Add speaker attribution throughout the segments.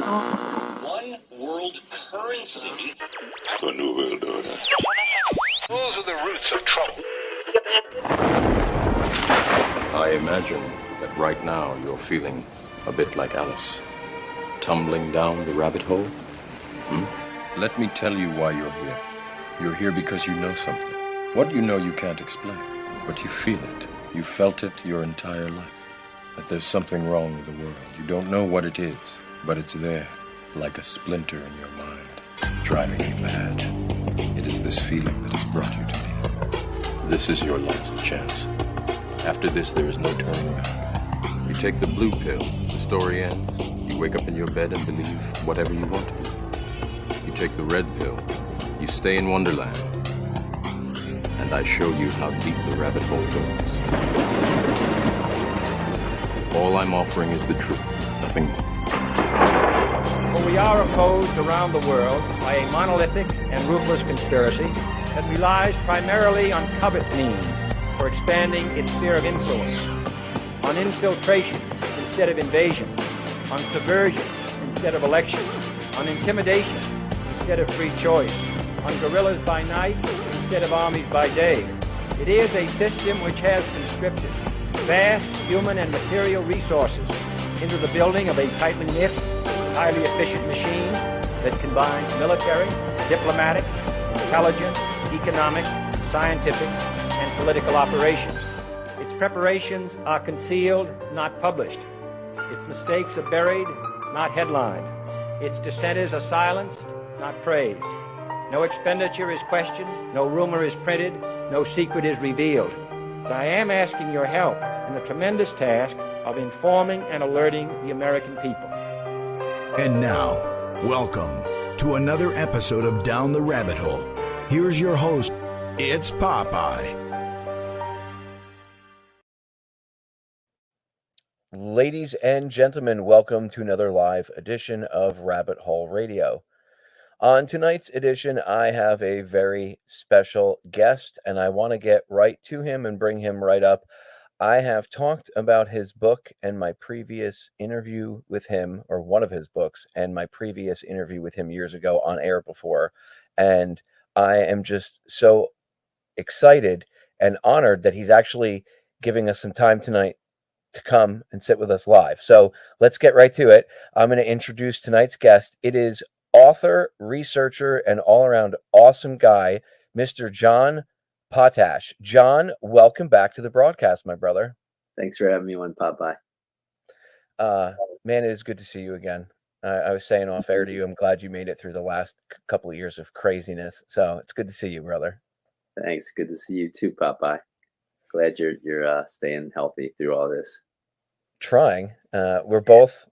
Speaker 1: One world currency.
Speaker 2: The New World Order.
Speaker 3: Those are the roots of trouble.
Speaker 2: I imagine that right now you're feeling a bit like Alice, tumbling down the rabbit hole. Let me tell you why you're here. You're here because you know something. What you know you can't explain, but you feel it. You felt it your entire life. That there's something wrong with the world. You don't know what it is, but it's there, like a splinter in your mind, driving you mad. It is this feeling that has brought you to me. This is your last chance. After this, there is no turning around. You take the blue pill, the story ends. You wake up in your bed and believe whatever you want to believe. You take the red pill, you stay in Wonderland, and I show you how deep the rabbit hole goes. All I'm offering is the truth, nothing more.
Speaker 4: For we are opposed around the world by a monolithic and ruthless conspiracy that relies primarily on covert means for expanding its sphere of influence, on infiltration instead of invasion, on subversion instead of elections, on intimidation instead of free choice, on guerrillas by night instead of armies by day. It is a system which has conscripted vast human and material resources into the building of a tightly knit, highly efficient machine that combines military, diplomatic, intelligence, economic, scientific, and political operations. Its preparations are concealed, not published. Its mistakes are buried, not headlined. Its dissenters are silenced, not praised. No expenditure is questioned, no rumor is printed, no secret is revealed. But I am asking your help in the tremendous task of informing and alerting the American people.
Speaker 5: And now, welcome to another episode of Down the Rabbit Hole. Here's your host, it's Popeye.
Speaker 6: Ladies and gentlemen, welcome to another live edition of Rabbit Hole Radio. On tonight's edition, I have a very special guest, and I want to get right to him and bring him right up. I have talked about his book and my previous interview with him, or one of his books, and my previous interview with him years ago on air before. And I am just so excited and honored that he's actually giving us some time tonight to come and sit with us live. So let's get right to it. I'm going to introduce tonight's guest. It is author, researcher, and all-around awesome guy, Mr. John Potash. John, welcome back to the broadcast, my brother.
Speaker 7: Thanks for having me on, Popeye.
Speaker 6: Man, it is good to see you again. I was saying off air to you, I'm glad you made it through the last couple of years of craziness. So it's good to see you, brother.
Speaker 7: Thanks. Good to see you too, Popeye. Glad you're staying healthy through all this.
Speaker 6: Trying. We're both,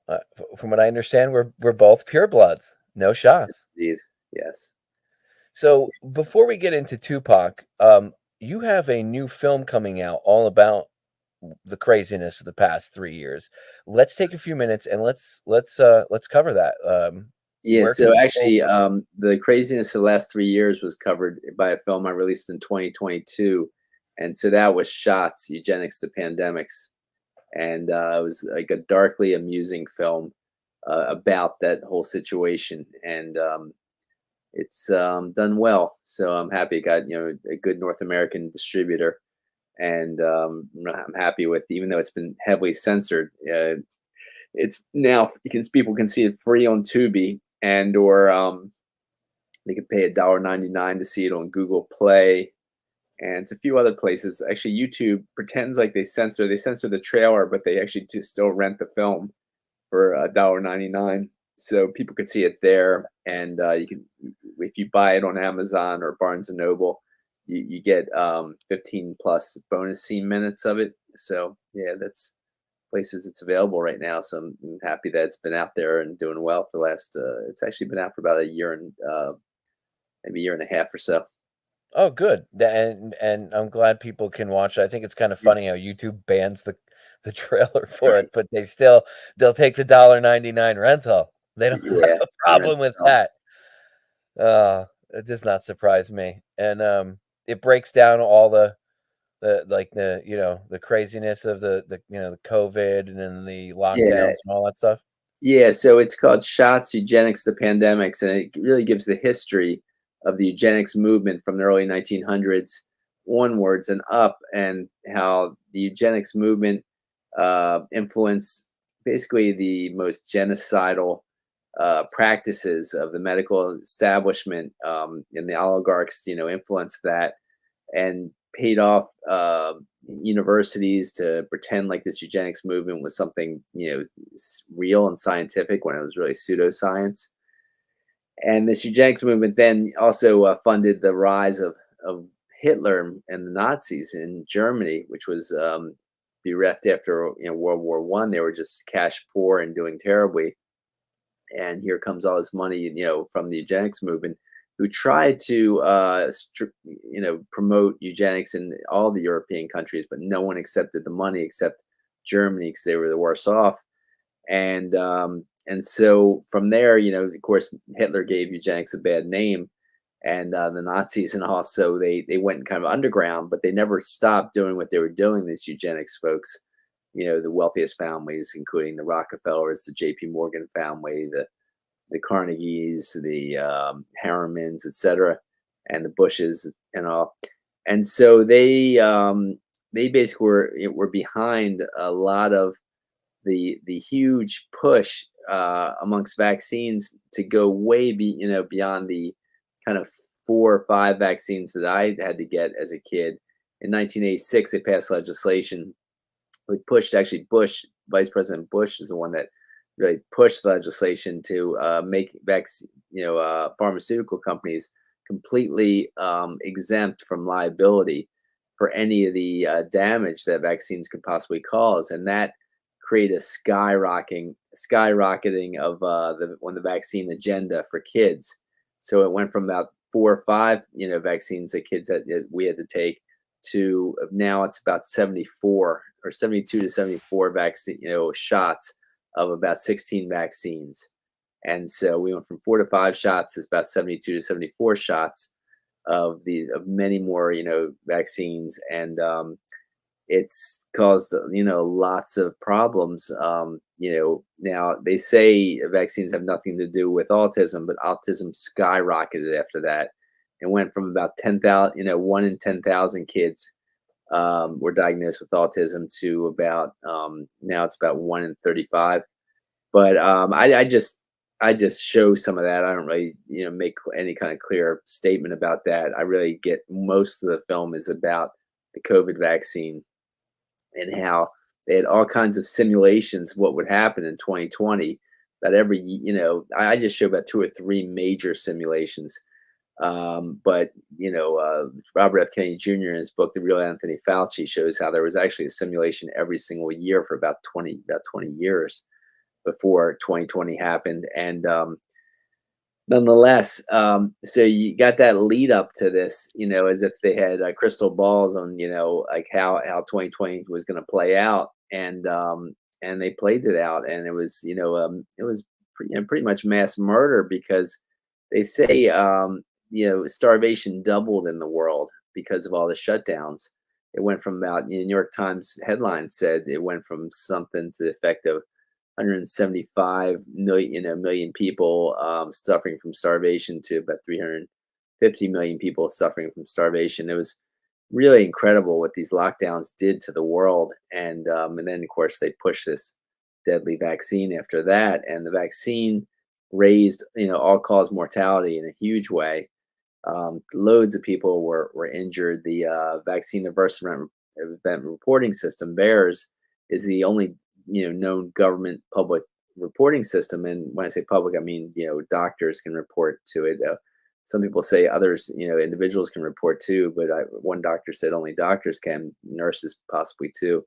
Speaker 6: from what I understand, we're both purebloods. No shots.
Speaker 7: Yes, indeed. Yes.
Speaker 6: So before we get into Tupac, you have a new film coming out all about the craziness of the past 3 years. Let's take a few minutes and let's cover that.
Speaker 7: Yeah. So actually, the craziness of the last 3 years was covered by a film I released in 2022, and so that was Shots: Eugenics to Pandemics, and it was like a darkly amusing film about that whole situation, and it's done well. So I'm happy it got a good North American distributor, and I'm happy with, even though it's been heavily censored. It's now people can see it free on Tubi, and or they can pay $1.99 to see it on Google Play, and it's a few other places. Actually, YouTube pretends like they censor the trailer, but they actually still rent the film for $1.99, so people could see it there. And you can, if you buy it on Amazon or Barnes and Noble, you get 15 plus bonus scene minutes of it. So yeah, that's places it's available right now. So I'm happy that it's been out there and doing well for the last. It's actually been out for about a year and maybe a year and a half or so.
Speaker 6: Oh, good. And I'm glad people can watch it. I think it's kind of funny how YouTube bans the trailer for it, but they'll take the $1.99 rental. They don't have a problem with that. It does not surprise me. And it breaks down all the craziness of the COVID and then the lockdowns and all that stuff.
Speaker 7: Yeah, so it's called Shots, Eugenics to Pandemics, and it really gives the history of the eugenics movement from the early 1900s onwards and up, and how the eugenics movement influenced basically the most genocidal practices of the medical establishment, and the oligarchs, influenced that and paid off universities to pretend like this eugenics movement was something, real and scientific when it was really pseudoscience. And this eugenics movement then also funded the rise of Hitler and the Nazis in Germany, which was bereft after World War One. They were just cash poor and doing terribly. And here comes all this money, from the eugenics movement, who tried to, promote eugenics in all the European countries, but no one accepted the money except Germany because they were the worse off. And so from there, of course, Hitler gave eugenics a bad name, and the Nazis, and also they went kind of underground, but they never stopped doing what they were doing. These eugenics folks, the wealthiest families, including the Rockefellers, the J.P. Morgan family, the Carnegies, the Harrimans, etc., and the Bushes and all. And so they basically were behind a lot of the huge push amongst vaccines to go way beyond the kind of 4 or 5 vaccines that I had to get as a kid. In 1986, they passed legislation. We pushed, actually, Vice President Bush is the one that really pushed legislation to make pharmaceutical companies completely exempt from liability for any of the damage that vaccines could possibly cause, and that created a skyrocketing of the vaccine agenda for kids. So it went from about 4 or 5 vaccines that we had to take to now it's about 74 or 72 to 74 vaccine shots of about 16 vaccines. And so we went from 4 to 5 shots to about 72 to 74 shots of many more vaccines, and it's caused lots of problems. Now they say vaccines have nothing to do with autism, but autism skyrocketed after that. It went from about 10,000, 1 in 10,000 kids were diagnosed with autism to about now it's about 1 in 35. But I just show some of that. I don't really make any kind of clear statement about that. I really get most of the film is about the COVID vaccine and how they had all kinds of simulations of what would happen in 2020. That I just show about 2 or 3 major simulations. But Robert F. Kennedy Jr. in his book, The Real Anthony Fauci, shows how there was actually a simulation every single year for about 20 years before 2020 happened. And nonetheless, so you got that lead up to this, as if they had crystal balls on, like how 2020 was going to play out, and they played it out, and it was, pretty much mass murder, because they say, starvation doubled in the world because of all the shutdowns. It went from about, New York Times headline said it went from something to the effect of 175 million people suffering from starvation to about 350 million people suffering from starvation. It was really incredible what these lockdowns did to the world, and then of course they pushed this deadly vaccine after that, and the vaccine raised all-cause mortality in a huge way. Loads of people were injured. The vaccine adverse event reporting system, VAERS, is the only known government public reporting system. And when I say public, I mean doctors can report to it. Some people say others, individuals can report too, but one doctor said only doctors can, nurses possibly too.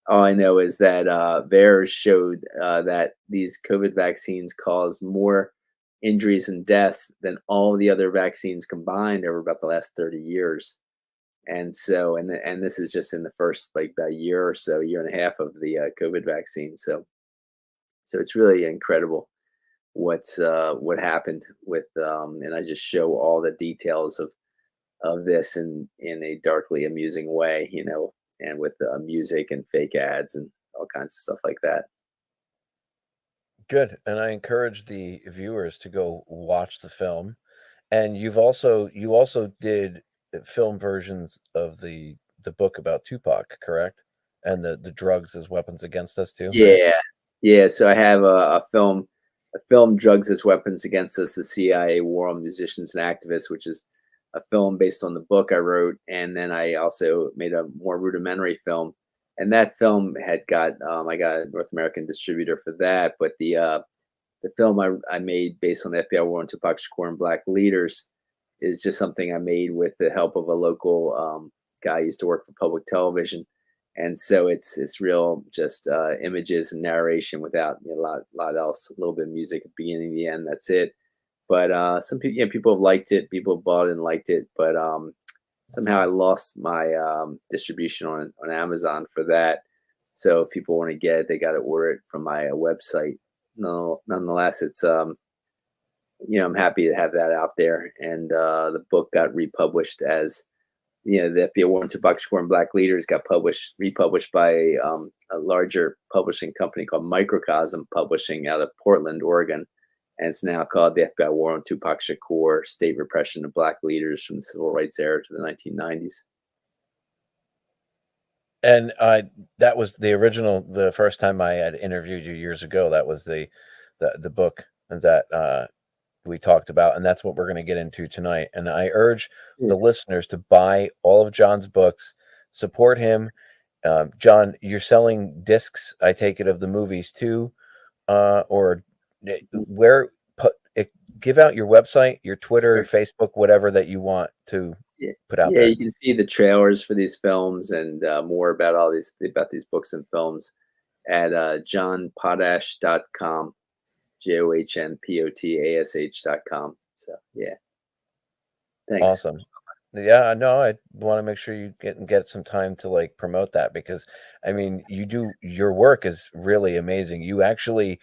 Speaker 7: All I know is that VAERS showed that these COVID vaccines caused more injuries and deaths than all the other vaccines combined over about the last 30 years. And so, and this is just in the first about year or so, year and a half of the COVID vaccine. So it's really incredible what happened with, and I just show all the details of this in a darkly amusing way, and with music and fake ads and all kinds of stuff like that.
Speaker 6: Good. And I encourage the viewers to go watch the film. And you also did film versions of the book about Tupac, correct? And the drugs as weapons against us too.
Speaker 7: Yeah. So I have a film, Drugs as Weapons Against Us, the CIA War on Musicians and Activists, which is a film based on the book I wrote. And then I also made a more rudimentary film. And that film had got, I got a North American distributor for that. But the film I made based on the FBI war on Tupac Shakur and Black leaders is just something I made with the help of a local guy who used to work for public television. And so it's real, just images and narration without a lot else. A little bit of music at the beginning, the end. That's it. But some people, people have liked it. People have bought it and liked it. But somehow I lost my distribution on Amazon for that. So if people want to get it, they got to order it from my website. No, nonetheless, it's I'm happy to have that out there. And the book got republished as the FBI War on Tupac Shakur and Black Leaders got republished by a larger publishing company called Microcosm Publishing out of Portland, Oregon. And it's now called the FBI War on Tupac Shakur, State Repression of Black Leaders from the Civil Rights Era to the 1990s.
Speaker 6: And that was the original, the first time I had interviewed you years ago. That was the book that we talked about, and that's what we're going to get into tonight. And I urge the listeners to buy all of John's books, support him. John, you're selling discs, I take it, of the movies too, or where? Give out your website, your Twitter, Facebook, whatever that you want to put out there.
Speaker 7: You can see the trailers for these films and more about these books and films at johnpotash.com, JOHNPOTASH.com. So yeah, thanks.
Speaker 6: Awesome. Yeah, no, I want to make sure you get some time to promote that, because I mean, your work is really amazing. You actually,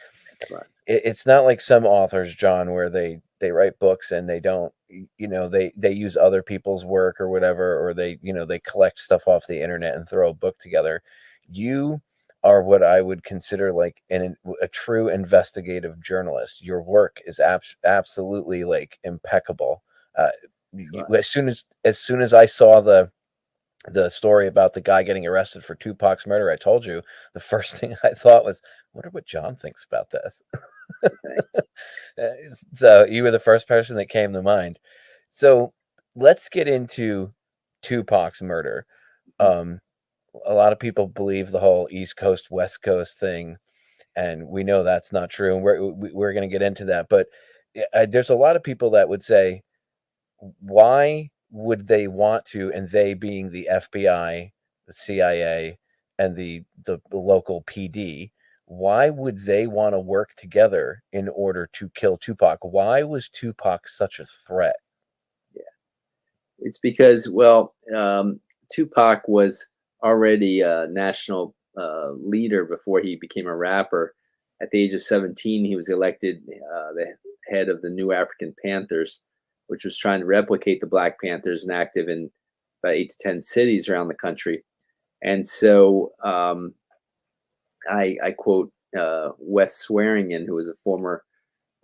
Speaker 6: it's not like some authors, John, where they write books and they don't, they use other people's work or whatever, or they collect stuff off the internet and throw a book together. You are what I would consider a true investigative journalist. Your work is absolutely impeccable. As soon as I saw the story about the guy getting arrested for Tupac's murder, I told you the first thing I thought was, I wonder what John thinks about this. So you were the first person that came to mind. So let's get into Tupac's murder. A lot of people believe the whole East Coast, West Coast thing, and we know that's not true. And we're going to get into that. But there's a lot of people that would say, why would they want to, and they being the FBI, the CIA, and the local PD, why would they want to work together in order to kill Tupac? Why was Tupac such a threat?
Speaker 7: Yeah, it's because, Tupac was already a national leader before he became a rapper. At the age of 17, he was elected the head of the New African Panthers, which was trying to replicate the Black Panthers and active in about 8 to 10 cities around the country. And so I quote Wes Swearingen, who was a former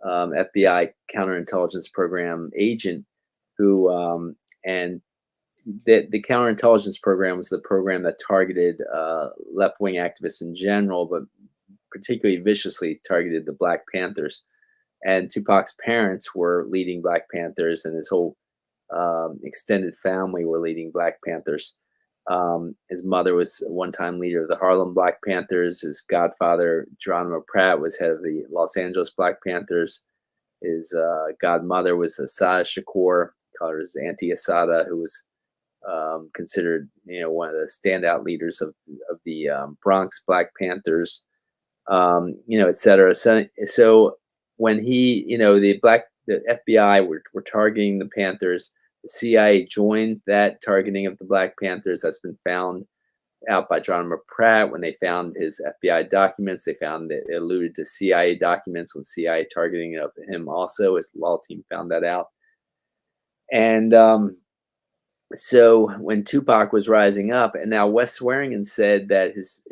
Speaker 7: FBI counterintelligence program agent, who and the counterintelligence program was the program that targeted left-wing activists in general, but particularly viciously targeted the Black Panthers. And Tupac's parents were leading Black Panthers, and his whole extended family were leading Black Panthers. His mother was a one-time leader of the Harlem Black Panthers. His godfather, Geronimo Pratt, was head of the Los Angeles Black Panthers. His godmother was Assata Shakur, called her his Auntie Assata, who was considered, one of the standout leaders of the Bronx Black Panthers, et cetera. So when he, the FBI were targeting the Panthers, the CIA joined that targeting of the Black Panthers. That's been found out by Geronimo Pratt. When they found his FBI documents, they found that it alluded to CIA documents when CIA targeting of him also. His law team found that out. And so when Tupac was rising up, and now Wes Swearingen said that his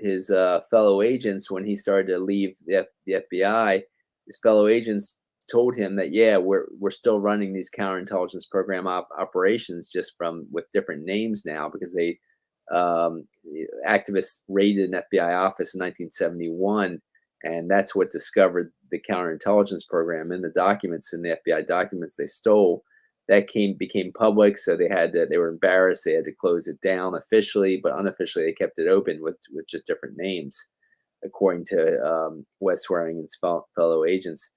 Speaker 7: fellow agents, when he started to leave the FBI, his fellow agents told him that, yeah, we're still running these counterintelligence program operations, just with different names now, because they activists raided an FBI office in 1971, and that's what discovered the counterintelligence program in the documents, in the FBI documents they stole. That became public, so they were embarrassed. They had to close it down officially, but unofficially they kept it open with just different names, according to Wes Swearingen's fellow agents.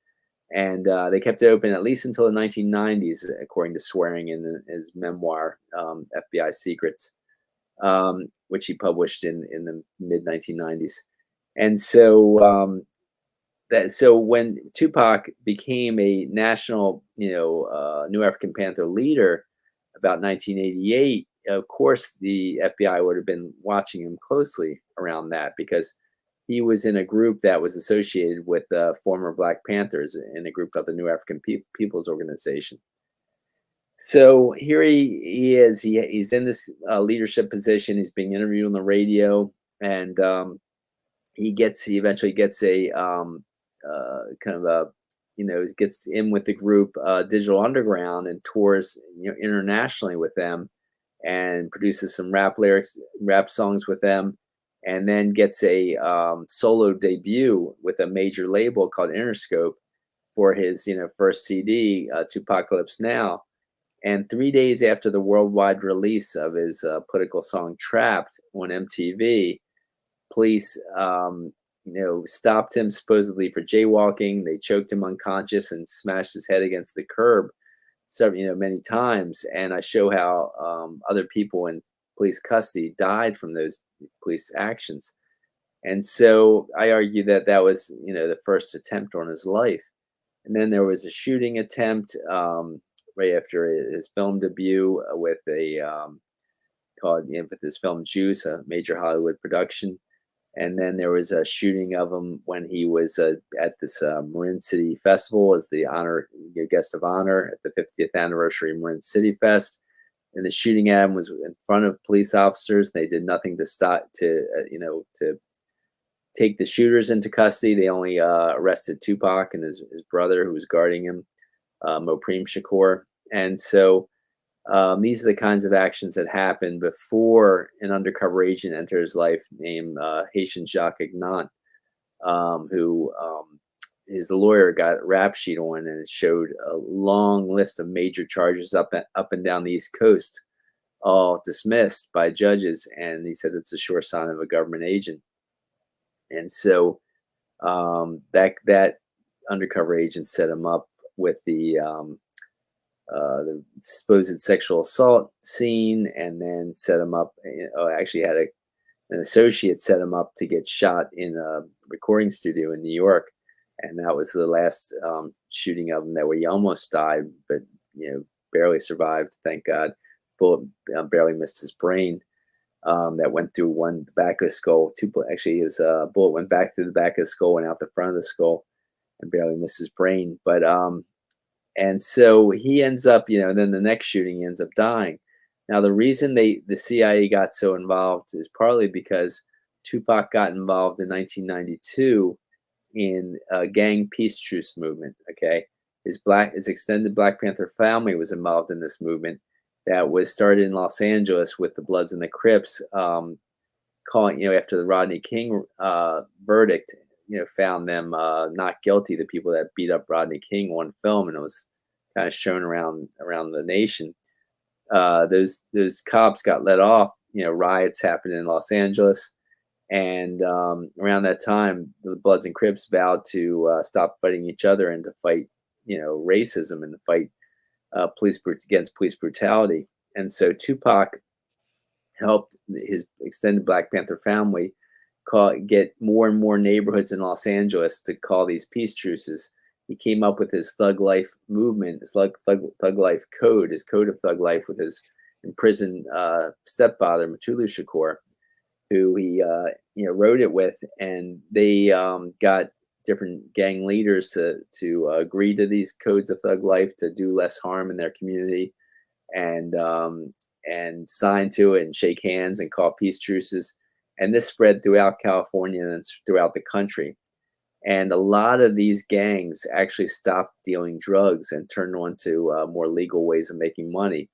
Speaker 7: And they kept it open at least until the 1990s, according to Swearingen in his memoir, FBI Secrets, which he published in the mid 1990s. And so so when Tupac became a national, New African Panther leader about 1988, of course the FBI would have been watching him closely around that, because he was in a group that was associated with former Black Panthers, in a group called the New African People's Organization. So here he is. He's in this leadership position. He's being interviewed on the radio, and he eventually gets a gets in with the group Digital Underground, and tours internationally with them, and produces some rap songs with them. And then gets a solo debut with a major label called Interscope for his first CD, Tupacalypse Now. And 3 days after the worldwide release of his political song Trapped on MTV, police stopped him supposedly for jaywalking. They choked him unconscious and smashed his head against the curb many times. And I show how other people in police custody died from those police actions. And so I argue that was, the first attempt on his life. And then there was a shooting attempt right after his film debut with with his film Juice, a major Hollywood production. And then there was a shooting of him when he was at this Marin City Festival as the guest of honor at the 50th anniversary Marin City Fest. And the shooting at him was in front of police officers. They did nothing to stop to take the shooters into custody. They only arrested Tupac and his brother, who was guarding him, Mopreme Shakur. And so these are the kinds of actions that happened before an undercover agent entered his life named Haitian Jacques Aignant, who his lawyer got a rap sheet on, and it showed a long list of major charges up and down the East Coast, all dismissed by judges. And he said it's a sure sign of a government agent. And so that undercover agent set him up with the supposed sexual assault scene, and then set him up. Actually had an associate set him up to get shot in a recording studio in New York. And that was the last shooting of him he almost died, but barely survived, thank God. Bullet barely missed his brain. That went through the back of the skull. His bullet went back through the back of the skull and out the front of the skull, and barely missed his brain. But and so he ends up, then the next shooting, he ends up dying. Now the reason the CIA got so involved is partly because Tupac got involved in 1992 in a gang peace truce movement. Okay, his extended Black Panther family was involved in this movement that was started in Los Angeles with the Bloods and the Crips, calling, after the Rodney King verdict, found them not guilty, the people that beat up Rodney King on film, and it was kind of shown around the nation. Those cops got let off. Riots happened in Los Angeles. And around that time, the Bloods and Crips vowed to stop fighting each other and to fight, racism, and to fight against police brutality. And so Tupac helped his extended Black Panther family get more and more neighborhoods in Los Angeles to call these peace truces. He came up with his Thug Life movement, his Thug Life code, his code of Thug Life, with his imprisoned stepfather, Mutulu Shakur, who he wrote it with, and they got different gang leaders to agree to these codes of Thug Life to do less harm in their community, and sign to it and shake hands and call peace truces. And this spread throughout California and throughout the country. And a lot of these gangs actually stopped dealing drugs and turned on to more legal ways of making money.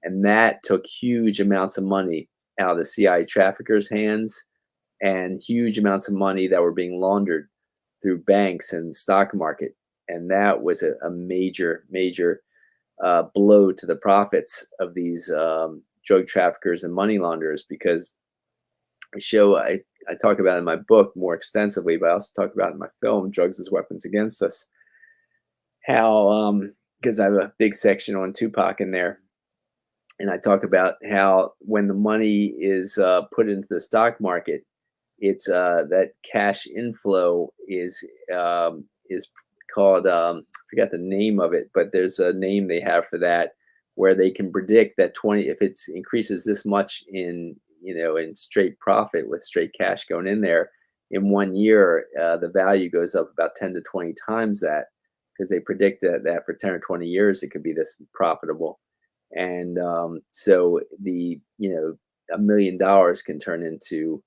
Speaker 7: And that took huge amounts of money out of the CIA traffickers' hands, and huge amounts of money that were being laundered through banks and stock market. And that was a major, major blow to the profits of these drug traffickers and money launderers, because I talk about in my book more extensively, but I also talk about in my film, Drugs as Weapons Against Us, how, because I have a big section on Tupac in there, and I talk about how when the money is put into the stock market, it's that cash inflow is called, I forgot the name of it, but there's a name they have for that, where they can predict that if it increases this much in straight profit with straight cash going in there, in 1 year, the value goes up about 10 to 20 times that, because they predict that for 10 or 20 years, it could be this profitable. And so $1 million can turn into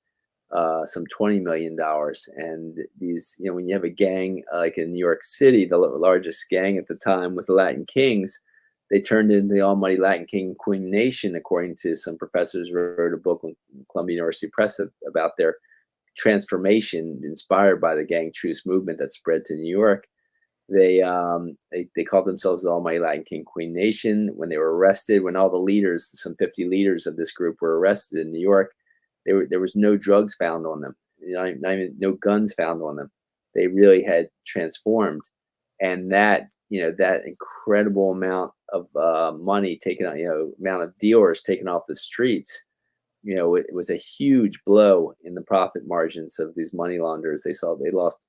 Speaker 7: some $20 million. And these, when you have a gang like in New York City, the largest gang at the time was the Latin Kings. They turned into the almighty Latin King and Queen Nation, according to some professors who wrote a book on Columbia University Press about their transformation inspired by the gang truce movement that spread to New York. They called themselves the almighty Latin King Queen Nation. When they were arrested, when all the leaders, some 50 leaders of this group, were arrested in New York, there was no drugs found on them, not even no guns found on them. They really had transformed, and that incredible amount of money taken out, amount of dealers taken off the streets, it was a huge blow in the profit margins of these money launderers. They lost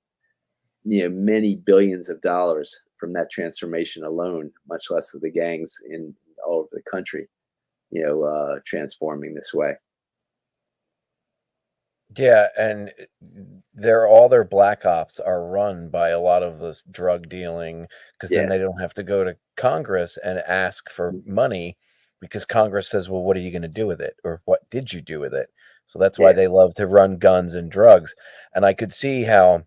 Speaker 7: many billions of dollars from that transformation alone, much less of the gangs in all over the country, transforming this way.
Speaker 6: Yeah, and all their black ops are run by a lot of this drug dealing, because then they don't have to go to Congress and ask for money, because Congress says, well, what are you going to do with it? Or what did you do with it? So that's why they love to run guns and drugs. And I could see how,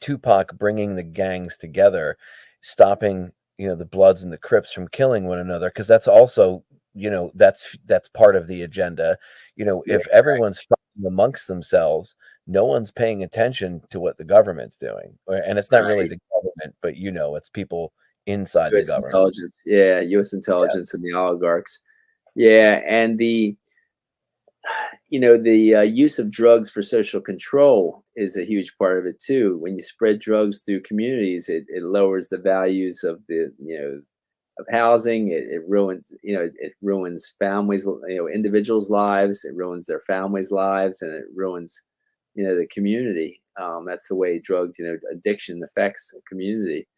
Speaker 6: Tupac bringing the gangs together, stopping, the Bloods and the Crips from killing one another, because that's also, that's part of the agenda. If everyone's fighting amongst themselves, no one's paying attention to what the government's doing. And it's not really the government, but it's people inside
Speaker 7: US
Speaker 6: the government.
Speaker 7: Intelligence. Yeah, U.S. intelligence and the oligarchs. Yeah, and the use of drugs for social control is a huge part of it too. When you spread drugs through communities, it lowers the values of of housing. It ruins families, individuals' lives. It ruins their families' lives, and it ruins, the community. That's the way drugs, addiction affects a community.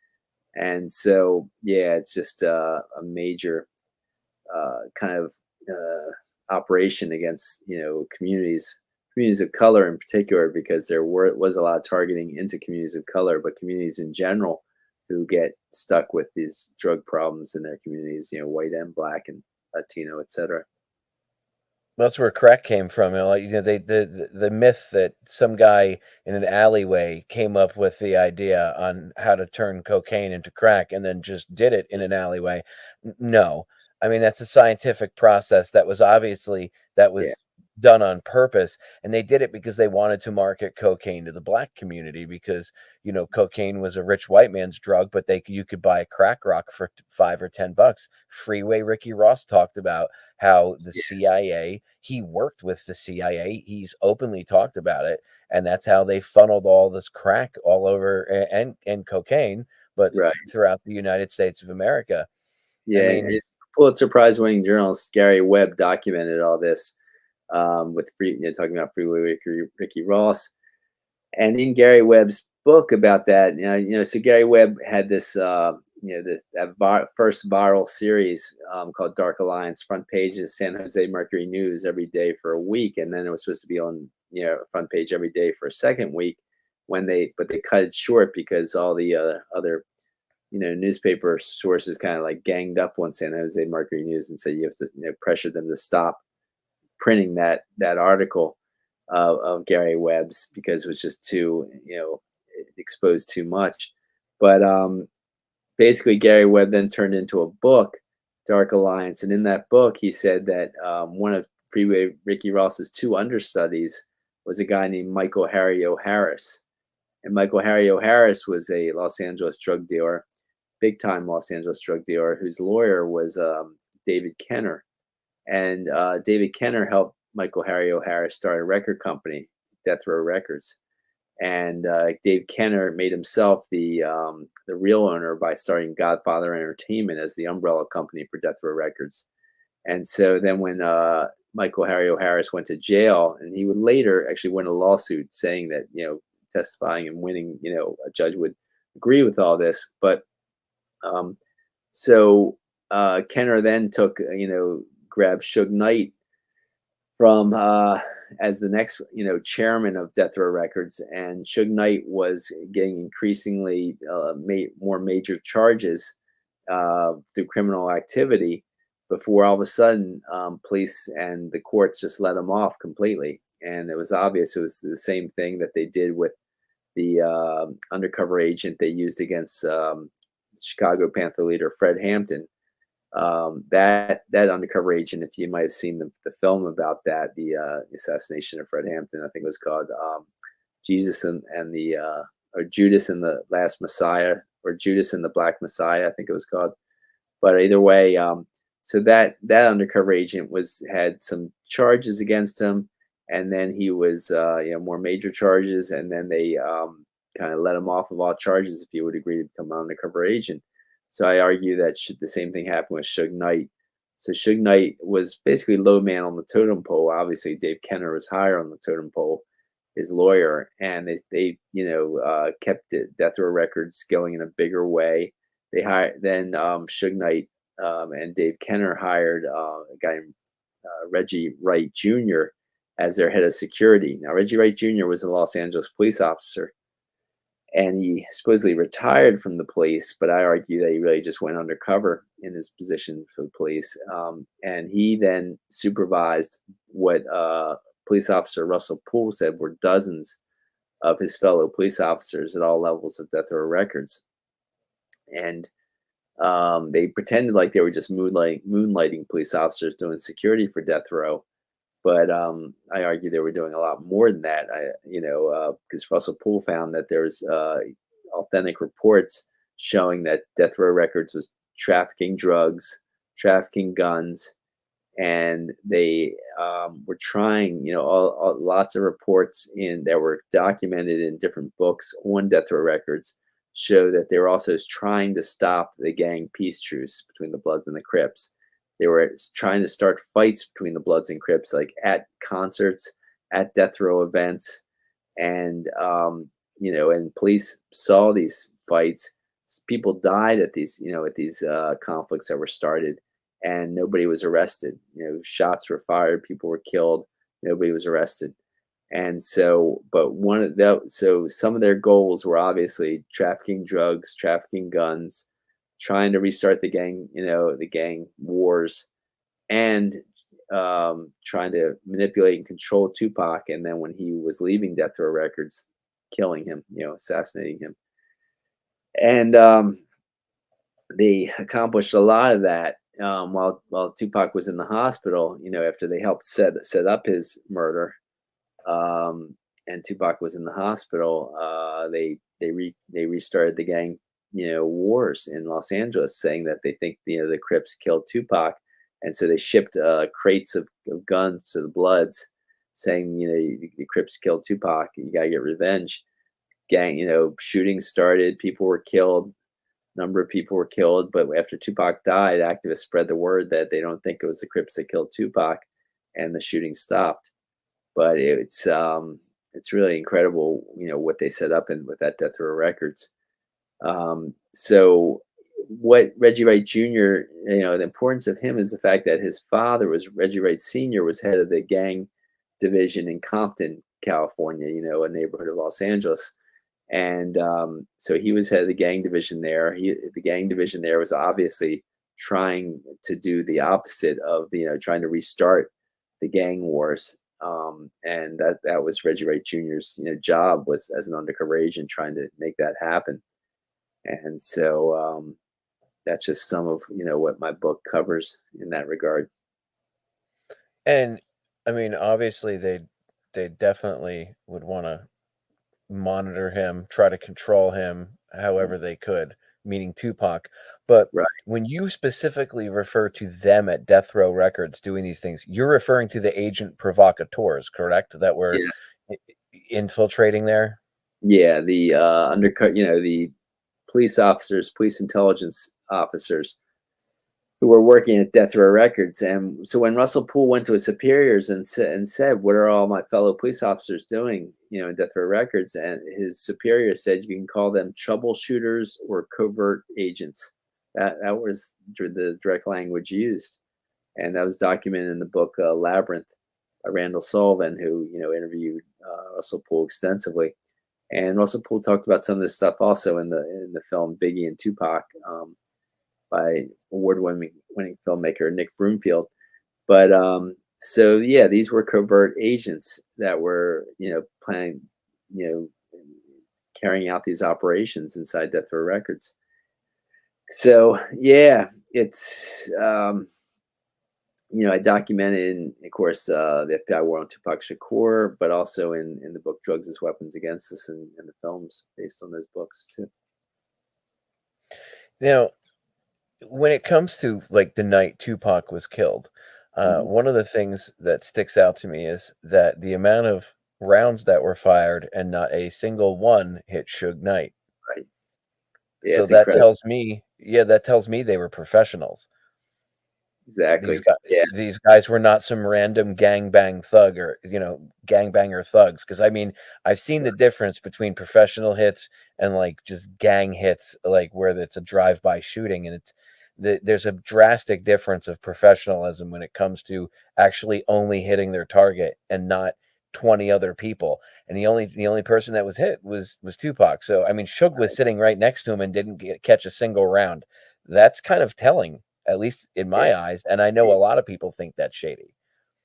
Speaker 7: And so, it's just a major kind of operation against, communities of color in particular, because there was a lot of targeting into communities of color, but communities in general who get stuck with these drug problems in their communities, white and black and Latino, etc.
Speaker 6: That's where crack came from. The myth that some guy in an alleyway came up with the idea on how to turn cocaine into crack and then just did it in an alleyway. No, I mean, that's a scientific process that was done on purpose, and they did it because they wanted to market cocaine to the black community, because cocaine was a rich white man's drug, but you could buy a crack rock for $5 or $10. Freeway Ricky Ross talked about how the CIA, he worked with the CIA, he's openly talked about it, and that's how they funneled all this crack all over, and cocaine, but throughout the United States of America.
Speaker 7: Yeah, Pulitzer Prize-winning journalist Gary Webb documented all this. With talking about Freeway Ricky Ross, and in Gary Webb's book about that, so Gary Webb had this, first viral series called Dark Alliance, front page of San Jose Mercury News every day for a week, and then it was supposed to be on front page every day for a second week, but they cut it short because all the other newspaper sources kind of like ganged up on San Jose Mercury News and said you have to pressure them to stop printing that article of Gary Webb's, because it was just too exposed too much. But basically, Gary Webb then turned into a book, Dark Alliance, and in that book, he said that one of Freeway Ricky Ross's two understudies was a guy named Michael Harry O'Harris. And Michael Harry O'Harris was a Los Angeles drug dealer, big-time Los Angeles drug dealer, whose lawyer was David Kenner. And David Kenner helped Michael Harry O'Harris start a record company, Death Row Records. And Dave Kenner made himself the real owner by starting Godfather Entertainment as the umbrella company for Death Row Records. And so then when Michael Harry O'Harris went to jail, and he would later actually win a lawsuit saying that, testifying and winning, a judge would agree with all this. But Kenner then took, grabbed Suge Knight from as the next, chairman of Death Row Records, and Suge Knight was getting increasingly more major charges through criminal activity before all of a sudden police and the courts just let him off completely. And it was obvious it was the same thing that they did with the undercover agent they used against Chicago Panther leader Fred Hampton. That undercover agent, if you might have seen the film about that, the assassination of Fred Hampton, I think it was called Jesus and the or Judas and the Last Messiah, or Judas and the Black Messiah, I think it was called. But either way, so that undercover agent had some charges against him, and then he was more major charges, and then they kind of let him off of all charges if he would agree to become an undercover agent. So I argue that the same thing happened with Suge Knight. So Suge Knight was basically low man on the totem pole. Obviously, Dave Kenner was higher on the totem pole, his lawyer, and they kept Death Row Records going in a bigger way. They hired then Suge Knight and Dave Kenner hired a guy named Reggie Wright Jr. as their head of security. Now, Reggie Wright Jr. was a Los Angeles police officer, and he supposedly retired from the police, but I argue that he really just went undercover in his position for the police. And he then supervised what police officer Russell Poole said were dozens of his fellow police officers at all levels of Death Row Records. And they pretended like they were just moonlighting police officers doing security for Death Row. But I argue they were doing a lot more than that. Because Russell Poole found that there was authentic reports showing that Death Row Records was trafficking drugs, trafficking guns, and they were trying. Lots of reports that were documented in different books on Death Row Records show that they were also trying to stop the gang peace truce between the Bloods and the Crips. They were trying to start fights between the Bloods and Crips, like at concerts, at death row events, and and police saw these fights. People died at these conflicts that were started, and nobody was arrested. Shots were fired, people were killed, nobody was arrested. And so, so some of their goals were obviously trafficking drugs, trafficking guns, trying to restart the gang, the gang wars, and trying to manipulate and control Tupac. And then when he was leaving Death Row Records, killing him, assassinating him. And they accomplished a lot of that while Tupac was in the hospital. After they helped set up his murder, and Tupac was in the hospital, they restarted the gang wars in Los Angeles, saying that they think the Crips killed Tupac, and so they shipped crates of guns to the Bloods, saying the Crips killed Tupac, you gotta get revenge. Gang, shootings started, people were killed, number of people were killed, but after Tupac died, activists spread the word that they don't think it was the Crips that killed Tupac, and the shooting stopped. But it's really incredible, what they set up with that Death Row Records. So what Reggie Wright Jr., the importance of him is the fact that his father Reggie Wright Sr. was head of the gang division in Compton, California, a neighborhood of Los Angeles. And so he was head of the gang division there. The gang division there was obviously trying to do the opposite of, trying to restart the gang wars. and that was Reggie Wright Jr.'s job, was as an undercover agent trying to make that happen. And so that's just some of what my book covers in that regard.
Speaker 6: And I mean, obviously they definitely would want to monitor him, try to control him however they could, meaning Tupac. But
Speaker 7: Right.
Speaker 6: when you specifically refer to them at Death Row Records doing these things, you're referring to the agent provocateurs, correct? That were
Speaker 7: Yes.
Speaker 6: infiltrating there?
Speaker 7: Yeah, the undercut, the police officers, police intelligence officers who were working at Death Row Records. And so when Russell Poole went to his superiors and said, "What are all my fellow police officers doing, in Death Row Records?" and his superior said, "You can call them troubleshooters or covert agents." That was the direct language used, and that was documented in the book Labyrinth by Randall Sullivan, who interviewed Russell Poole extensively. And Russell Poole talked about some of this stuff also in the film Biggie and Tupac, by award-winning filmmaker Nick Broomfield. But so yeah, these were covert agents that were planning, carrying out these operations inside Death Row Records. So yeah, it's I documented, in, of course, the FBI war on Tupac Shakur, but also in the book Drugs as Weapons Against Us, and the films based on those books too.
Speaker 6: Now, when it comes to like the night Tupac was killed, one of the things that sticks out to me is that the amount of rounds that were fired and not a single one hit Suge Knight.
Speaker 7: Right. Yeah,
Speaker 6: so that tells me, they were professionals.
Speaker 7: Exactly.
Speaker 6: These guys were not some random gangbang thug or gangbanger thugs. Because I mean, I've seen the difference between professional hits and like just gang hits, like where it's a drive-by shooting, and there's a drastic difference of professionalism when it comes to actually only hitting their target and not 20 other people. And the only person that was hit was Tupac. So I mean, Suge was sitting right next to him and didn't catch a single round. That's kind of telling, at least in my eyes, and I know a lot of people think that's shady.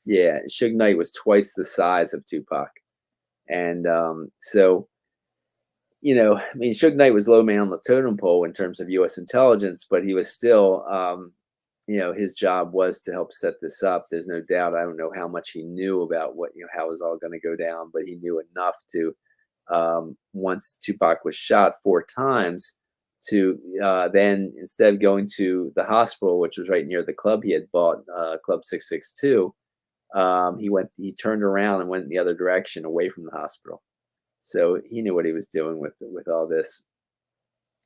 Speaker 7: Yeah, Suge Knight was twice the size of Tupac, and so I mean, Suge Knight was low man on the totem pole in terms of U.S. intelligence, but he was still, his job was to help set this up. There's no doubt. I don't know how much he knew about what how it was all going to go down, but he knew enough to, once Tupac was shot 4 times, to then, instead of going to the hospital, which was right near the club he had bought, Club 662, he turned around and went in the other direction, away from the hospital. So he knew what he was doing with all this.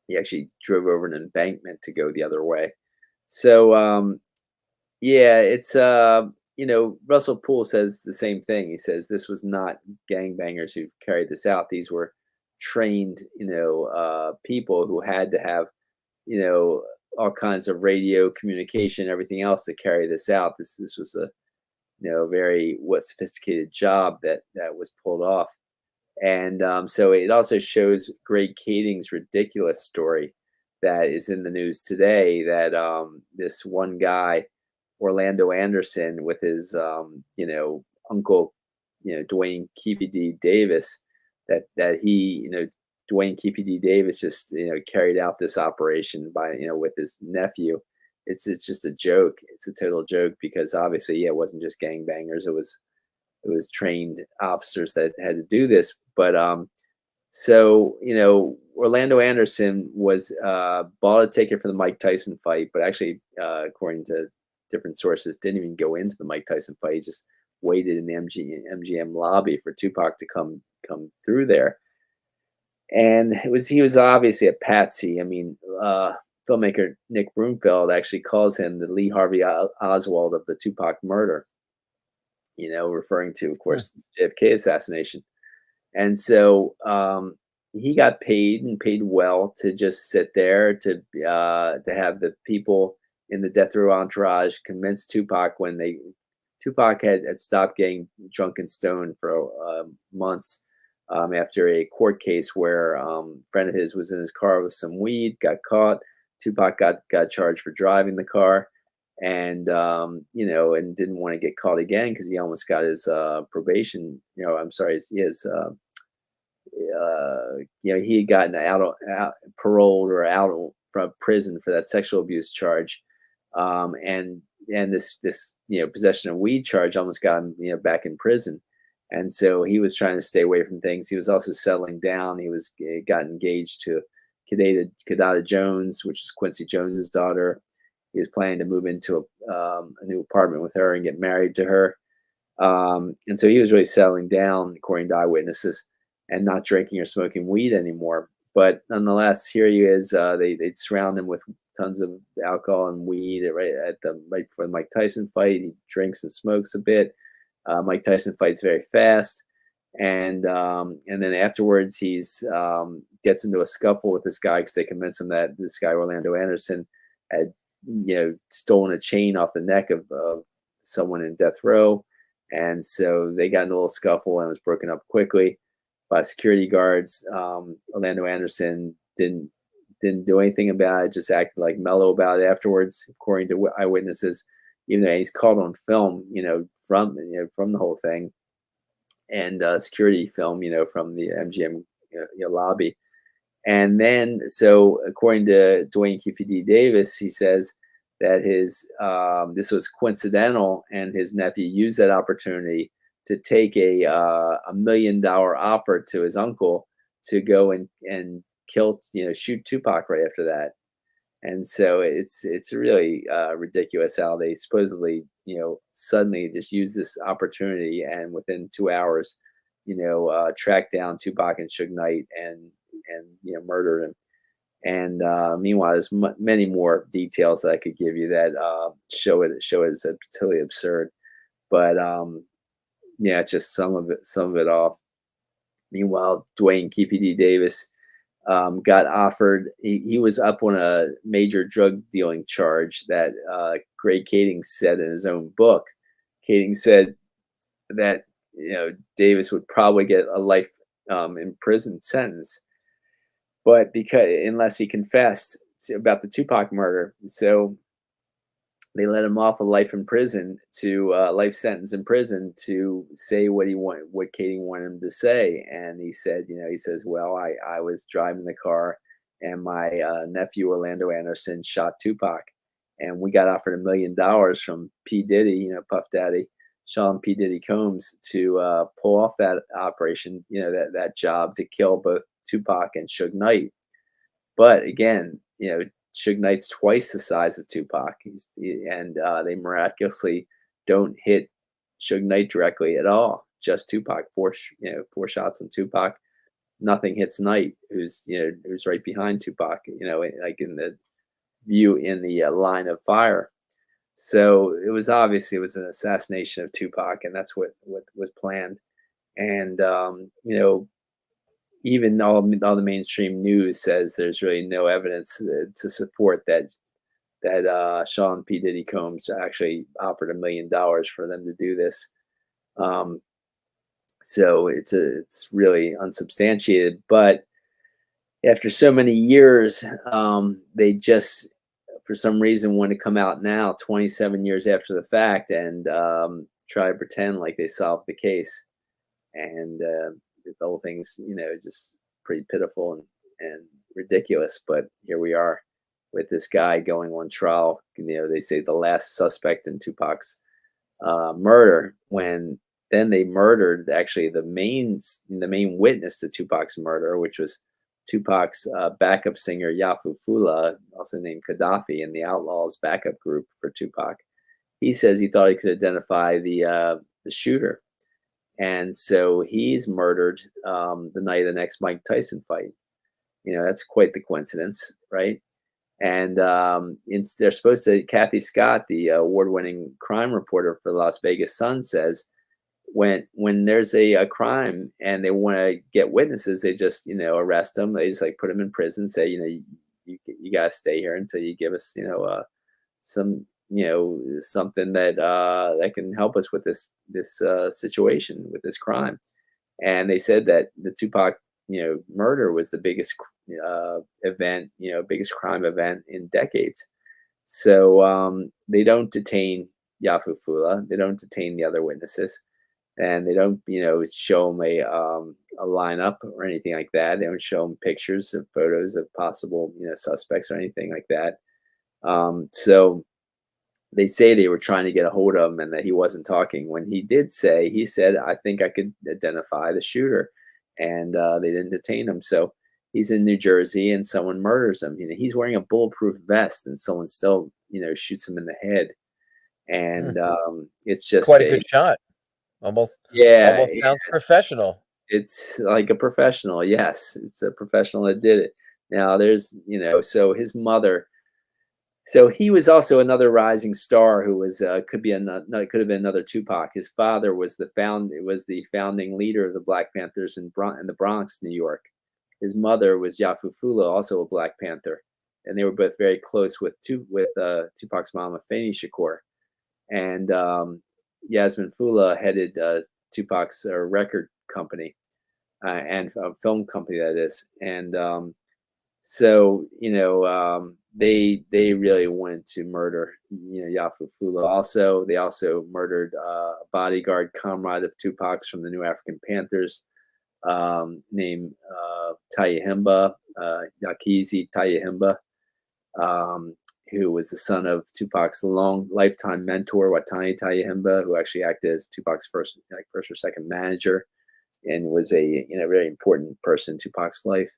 Speaker 7: He actually drove over an embankment to go the other way. So yeah, it's Russell Poole says the same thing. He says this was not gangbangers who carried this out. These were trained, people who had to have, all kinds of radio communication, everything else to carry this out. This was a, very sophisticated job that was pulled off. And so it also shows Greg Kading's ridiculous story that is in the news today, that this one guy, Orlando Anderson, with his, uncle, Dwayne Keefe D. Davis, that he, Dwayne Keefe D. Davis just, carried out this operation by, with his nephew. It's just a joke. It's a total joke, because obviously, it wasn't just gangbangers. It was trained officers that had to do this. But so Orlando Anderson was bought a ticket for the Mike Tyson fight, but actually, according to different sources, didn't even go into the Mike Tyson fight. He just waited in the MGM lobby for Tupac to come through there. And he was obviously a patsy. I mean, filmmaker Nick Broomfield actually calls him the Lee Harvey Oswald of the Tupac murder, referring to, of course, the JFK assassination. And so he got paid, and paid well, to just sit there, to have the people in the death row entourage convince Tupac, when Tupac had stopped getting drunk and stoned for months, after a court case where a friend of his was in his car with some weed, got caught. Tupac got charged for driving the car, and and didn't want to get caught again because he almost got his probation. I'm sorry, his he had gotten out paroled or out from prison for that sexual abuse charge, and this possession of weed charge almost got him back in prison. And so he was trying to stay away from things. He was also settling down. He got engaged to Kadada Jones, which is Quincy Jones's daughter. He was planning to move into a new apartment with her and get married to her. And so he was really settling down, according to eyewitnesses, and not drinking or smoking weed anymore. But nonetheless, here he is. They'd surround him with tons of alcohol and weed right before the Mike Tyson fight. He drinks and smokes a bit. Mike Tyson fights very fast, and then afterwards he's gets into a scuffle with this guy because they convince him that this guy Orlando Anderson had stolen a chain off the neck of someone in death row, and so they got in a little scuffle and it was broken up quickly by security guards. Orlando Anderson didn't do anything about it, just acted like mellow about it afterwards, according to eyewitnesses. Even though he's caught on film, from the whole thing, and security film, from the MGM lobby. And then, so according to Dwayne Keefe Davis, he says that this was coincidental, and his nephew used that opportunity to take a $1 million offer to his uncle to go and kill, shoot Tupac right after that. And so it's really ridiculous how they supposedly, suddenly just use this opportunity and within 2 hours, track down Tupac and Suge Knight and murder him. And meanwhile, there's many more details that I could give you that show it as totally absurd. But it's just some of it all. Meanwhile, Dwayne Keefe Davis got offered. He was up on a major drug dealing charge that Greg Kading said in his own book. Kading said that Davis would probably get a life in prison sentence, but unless he confessed about the Tupac murder, so they let him off a life in prison to life sentence in prison to say what Kading wanted him to say. And he said, he says, well, I was driving the car and my nephew Orlando Anderson shot Tupac, and we got offered $1 million from P. Diddy, Puff Daddy, Sean P. Diddy Combs, to pull off that operation, that job to kill both Tupac and Suge Knight. But again, Suge Knight's twice the size of Tupac, and they miraculously don't hit Suge Knight directly at all. Just Tupac, four shots on Tupac. Nothing hits Knight, who's right behind Tupac, like in the view in the line of fire. So it was an assassination of Tupac, and that's what was planned. And even all the mainstream news says there's really no evidence to support that Sean P. Diddy Combs actually offered $1 million for them to do this. So it's really unsubstantiated. But after so many years, they just, for some reason, want to come out now, 27 years after the fact, and try to pretend like they solved the case. And the whole thing's, just pretty pitiful and ridiculous. But here we are with this guy going on trial. They say the last suspect in Tupac's murder, when then they murdered actually the main witness to Tupac's murder, which was Tupac's backup singer Yafu Fula, also named Gaddafi, in the Outlaws backup group for Tupac. He says he thought he could identify the shooter. And so he's murdered the night of the next Mike Tyson fight. That's quite the coincidence, right? And they're supposed to, Kathy Scott, the award-winning crime reporter for the Las Vegas Sun, says when there's a crime and they want to get witnesses, they just, arrest them. They just put them in prison, say, you got to stay here until you give us, some, something that can help us with this situation, with this crime. And they said that the Tupac, murder was the biggest event, biggest crime event in decades. So they don't detain Yafufula. They don't detain the other witnesses, and they don't, show them a lineup or anything like that. They don't show them pictures of photos of possible, suspects or anything like that. So they say they were trying to get a hold of him and that he wasn't talking. When he said, I think I could identify the shooter, and they didn't detain him. So he's in New Jersey and someone murders him. He's wearing a bulletproof vest and someone still, shoots him in the head. And it's just
Speaker 6: quite a good shot. Almost sounds professional.
Speaker 7: It's like a professional. Yes, it's a professional that did it. Now there's, so his mother. So he was also another rising star who was could have been another Tupac. His father was the founding leader of the Black Panthers in the Bronx, New York. His mother was Yafufula, also a Black Panther, and they were both very close with Tupac's mom, Afeni Shakur, and Yasmin Fula headed Tupac's record company and film company, that is, and they really wanted to murder Yafufula. Also, they also murdered a bodyguard comrade of Tupac's from the New African Panthers, named Tayahimba, Yakizi Tayahimba, who was the son of Tupac's long lifetime mentor, Watani Tayahimba, who actually acted as Tupac's first or second manager, and was a very important person in Tupac's life.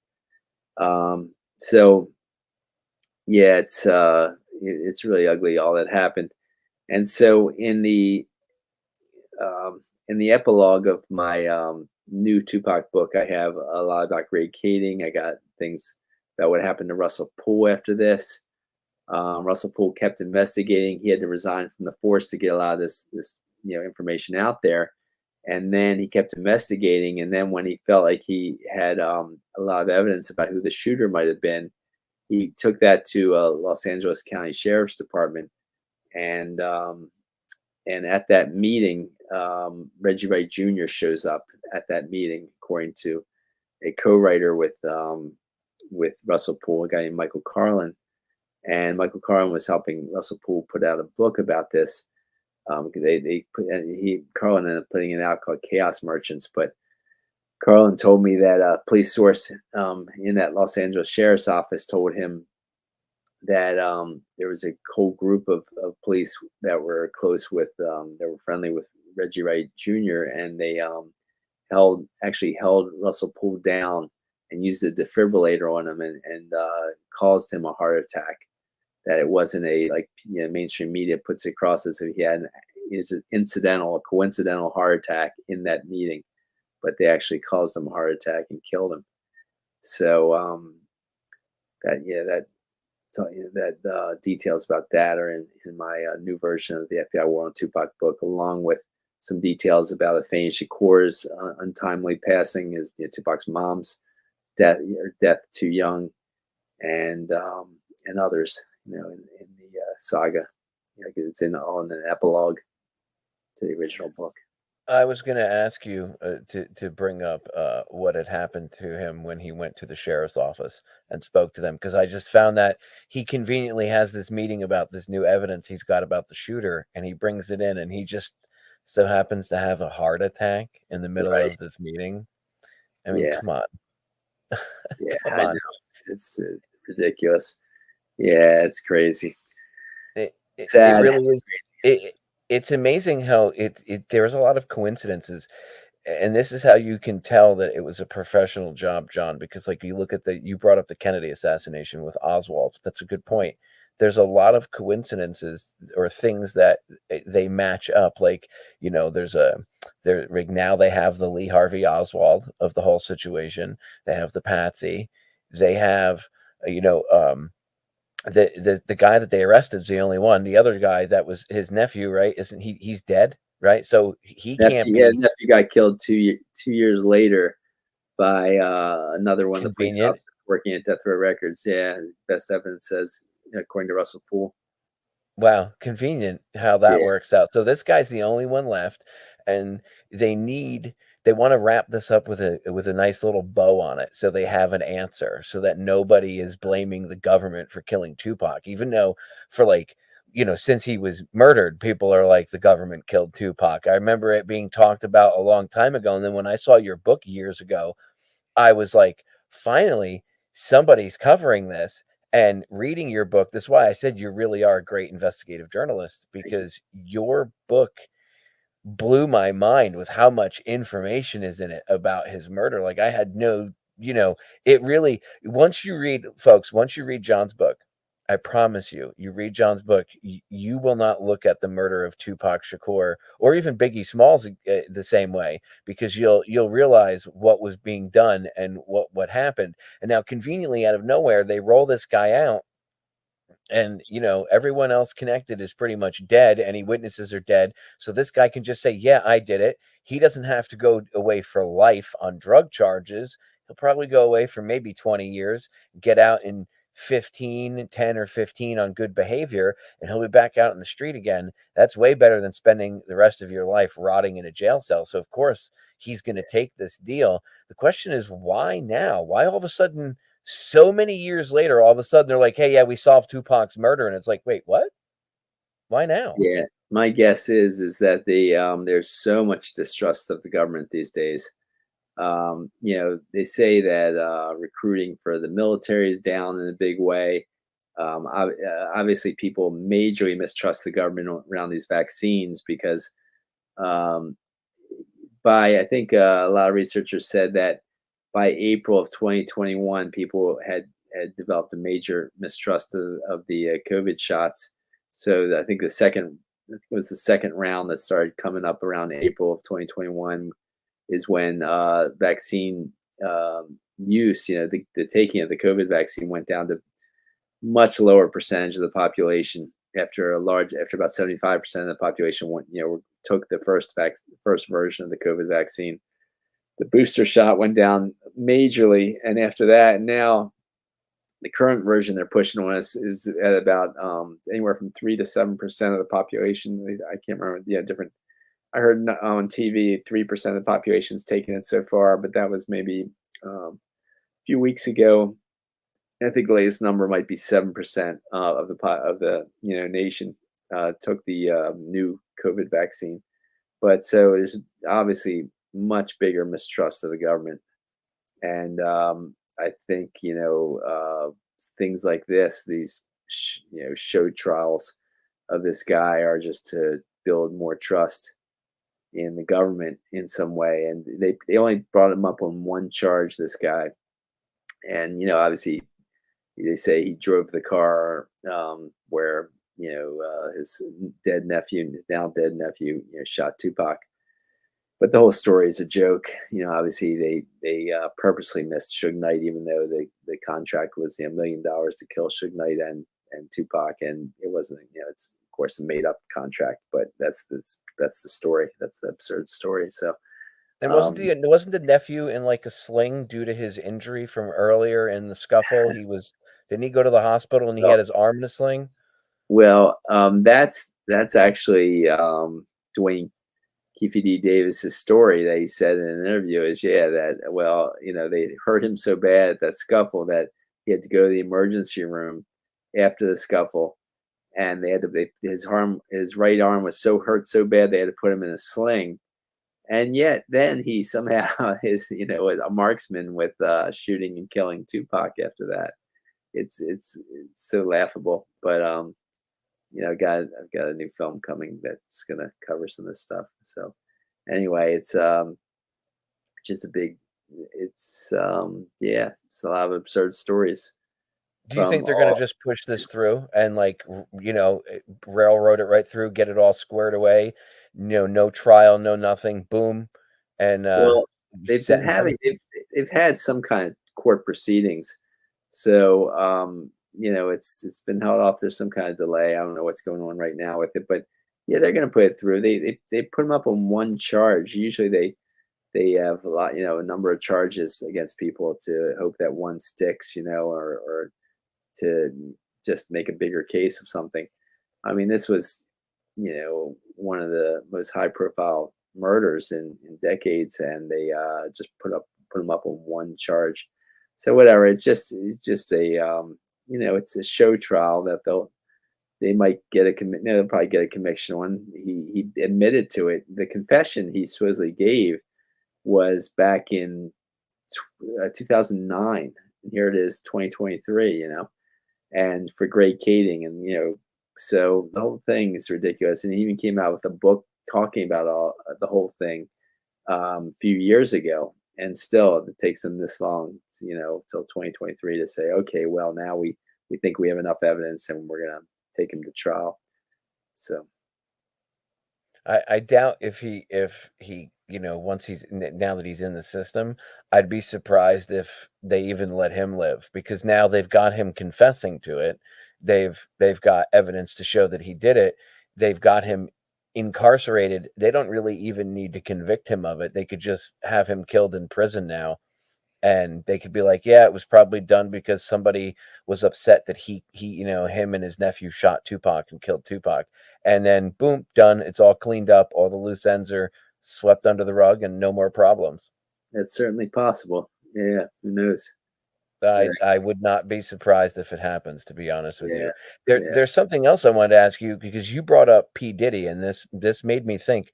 Speaker 7: So yeah, it's really ugly, all that happened. And so in the epilogue of my new Tupac book, I have a lot about Greg Kading. I got things about what happened to Russell Poole after this. Russell Poole kept investigating. He had to resign from the force to get a lot of this information out there. And then he kept investigating. And then when he felt like he had a lot of evidence about who the shooter might have been, he took that to Los Angeles County Sheriff's Department. And at that meeting, Reggie Wright Jr. shows up at that meeting, according to a co-writer with Russell Poole, a guy named Michael Carlin. And Michael Carlin was helping Russell Poole put out a book about this. Carlin ended up putting it out called Chaos Merchants. But Carlin told me that a police source in that Los Angeles Sheriff's Office told him that there was a whole group of police that were close with, that were friendly with Reggie Wright Jr. And they held Russell Poole down and used a defibrillator on him and caused him a heart attack. That it wasn't mainstream media puts it across as if he had a coincidental heart attack in that meeting, but they actually caused him a heart attack and killed him. So details about that are in my new version of the FBI War on Tupac book, along with some details about Afeni Shakur's untimely passing, his Tupac's mom's death too young, and others, in the saga. It's all in an epilogue to the original book.
Speaker 6: I was going to ask you to bring up what had happened to him when he went to the sheriff's office and spoke to them, because I just found that he conveniently has this meeting about this new evidence he's got about the shooter, and he brings it in, and he just so happens to have a heart attack in the middle of this meeting. I mean, come on.
Speaker 7: Yeah, I know. It's ridiculous. Yeah, it's crazy.
Speaker 6: It really is. It's amazing how there's a lot of coincidences, and this is how you can tell that it was a professional job, John, because you look at you brought up the Kennedy assassination with Oswald. That's a good point. There's a lot of coincidences or things that they match up. Now they have the Lee Harvey Oswald of the whole situation. They have the Patsy. They have, the guy that they arrested is the only one. The other guy, that was his nephew, right? Isn't he's dead, right? So
Speaker 7: nephew got killed 2 years later by another one of the police officers working at Death Row Records. Yeah, best evidence says, according to Russell Poole.
Speaker 6: Wow, convenient how that works out. So this guy's the only one left, and they they want to wrap this up with a nice little bow on it, so they have an answer, so that nobody is blaming the government for killing Tupac, even though for like, since he was murdered, people are like, the government killed Tupac. I remember it being talked about a long time ago, and then when I saw your book years ago, I was like, finally, somebody's covering this. And reading your book, that's why I said you really are a great investigative journalist, because your book blew my mind with how much information is in it about his murder. Like, I had no, it really, once you read John's book, I promise you, read John's book, you will not look at the murder of Tupac Shakur or even Biggie Smalls the same way, because you'll realize what was being done and what happened. And now, conveniently, out of nowhere, they roll this guy out, and everyone else connected is pretty much dead. Any witnesses are dead, so this guy can just say, yeah, I did it. He doesn't have to go away for life on drug charges. He'll probably go away for maybe 20 years, get out in 10 or 15 on good behavior, and he'll be back out in the street again. That's way better than spending the rest of your life rotting in a jail cell. So of course he's going to take this deal. The question is, why now? Why all of a sudden, so many years later, all of a sudden they're like, hey, yeah, we solved Tupac's murder? And it's like, wait, what? Why now?
Speaker 7: Yeah, my guess is that there's so much distrust of the government these days. They say that recruiting for the military is down in a big way. Obviously, people majorly mistrust the government around these vaccines because, I think a lot of researchers said that by April of 2021, people had developed a major mistrust of the COVID shots. So I think it was the second round that started coming up around April of 2021. Is when vaccine use, the taking of the COVID vaccine went down to much lower percentage of the population. After about 75% of the population took the first version of the COVID vaccine. The booster shot went down majorly, and after that, now the current version they're pushing on us is at about anywhere from 3 to 7% of the population. I can't remember. Different. I heard on TV 3% of the population's taken it so far, but that was maybe a few weeks ago. I think the latest number might be 7% of the nation took the new COVID vaccine. But so there's obviously much bigger mistrust of the government, and I think things like this, these show trials of this guy, are just to build more trust in the government in some way. And they only brought him up on one charge, this guy. And, obviously they say he drove the car where, his now dead nephew, shot Tupac. But the whole story is a joke. Obviously they purposely missed Suge Knight, even though the contract was $1 million to kill Suge Knight and Tupac. And it wasn't, it's of course a made up contract, but that's the story. That's the absurd story. So,
Speaker 6: and wasn't the nephew in like a sling due to his injury from earlier in the scuffle? Didn't he go to the hospital and he had his arm in a sling?
Speaker 7: Well, that's actually Dwayne Keefe D. Davis's story that he said in an interview is, they hurt him so bad at that scuffle that he had to go to the emergency room after the scuffle. And they had to, his right arm was hurt so bad, they had to put him in a sling. And yet then he somehow is, a marksman with shooting and killing Tupac after that. It's so laughable. But, I've got a new film coming that's going to cover some of this stuff. So anyway, it's just it's a lot of absurd stories.
Speaker 6: Do you think they're going to just push this through and railroad it right through, get it all squared away? No trial, no nothing, boom. And
Speaker 7: they've had some kind of court proceedings. So, it's been held off. There's some kind of delay. I don't know what's going on right now with it, but yeah, they're going to put it through. They put them up on one charge. Usually they have a lot, a number of charges against people to hope that one sticks, or to just make a bigger case of something. I mean, this was, one of the most high profile murders in decades, and they just put him up on one charge. So whatever, it's just a it's a show trial that they might get a they'll probably get a conviction on. He admitted to it. The confession he supposedly gave was back in 2009, and here it is, 2023. And for Greg Kading, and so the whole thing is ridiculous. And he even came out with a book talking about the whole thing a few years ago, and still it takes them this long, till 2023 to say, okay, well, now we think we have enough evidence and we're gonna take him to trial. So
Speaker 6: I doubt if he once now that he's in the system, I'd be surprised if they even let him live, because now they've got him confessing to it. They've got evidence to show that he did it. They've got him incarcerated. They don't really even need to convict him of it. They could just have him killed in prison now. And they could be like, yeah, it was probably done because somebody was upset that he him and his nephew shot Tupac and killed Tupac. And then boom, done. It's all cleaned up. All the loose ends are swept under the rug and no more problems.
Speaker 7: That's certainly possible. Yeah, who knows?
Speaker 6: I would not be surprised if it happens, to be honest with you. There's something else I wanted to ask you, because you brought up P. Diddy, and this made me think.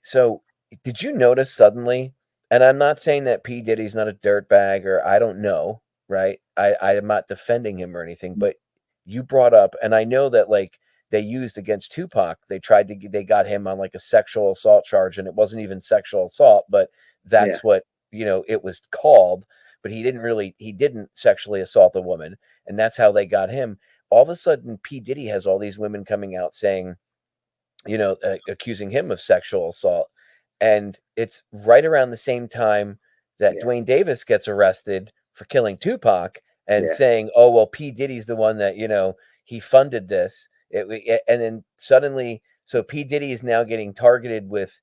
Speaker 6: So did you notice suddenly, and I'm not saying that P. Diddy's not a dirtbag, or I don't know, right? I am not defending him or anything, but you brought up, and I know that like they used against Tupac, they got him on like a sexual assault charge, and it wasn't even sexual assault, but that's what, it was called. But he didn't sexually assault a woman, and that's how they got him. All of a sudden, P. Diddy has all these women coming out saying, accusing him of sexual assault. And it's right around the same time that Dwayne Davis gets arrested for killing Tupac and saying, oh, well, P. Diddy's the one that, he funded this. And then suddenly, so P. Diddy is now getting targeted with,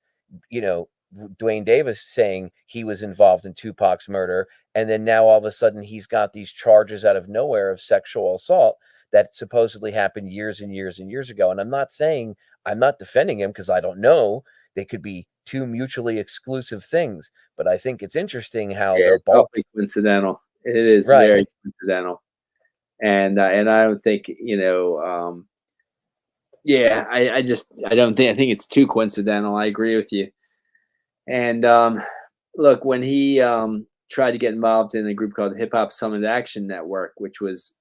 Speaker 6: Dwayne Davis saying he was involved in Tupac's murder. And then now all of a sudden he's got these charges out of nowhere of sexual assault that supposedly happened years and years and years ago. And I'm not defending him, because I don't know. They could be two mutually exclusive things, but I think it's interesting how they're
Speaker 7: it's awfully coincidental. It is very coincidental. And I don't think, I think it's too coincidental. I agree with you. And look, when he tried to get involved in a group called the Hip Hop Summit Action Network, which was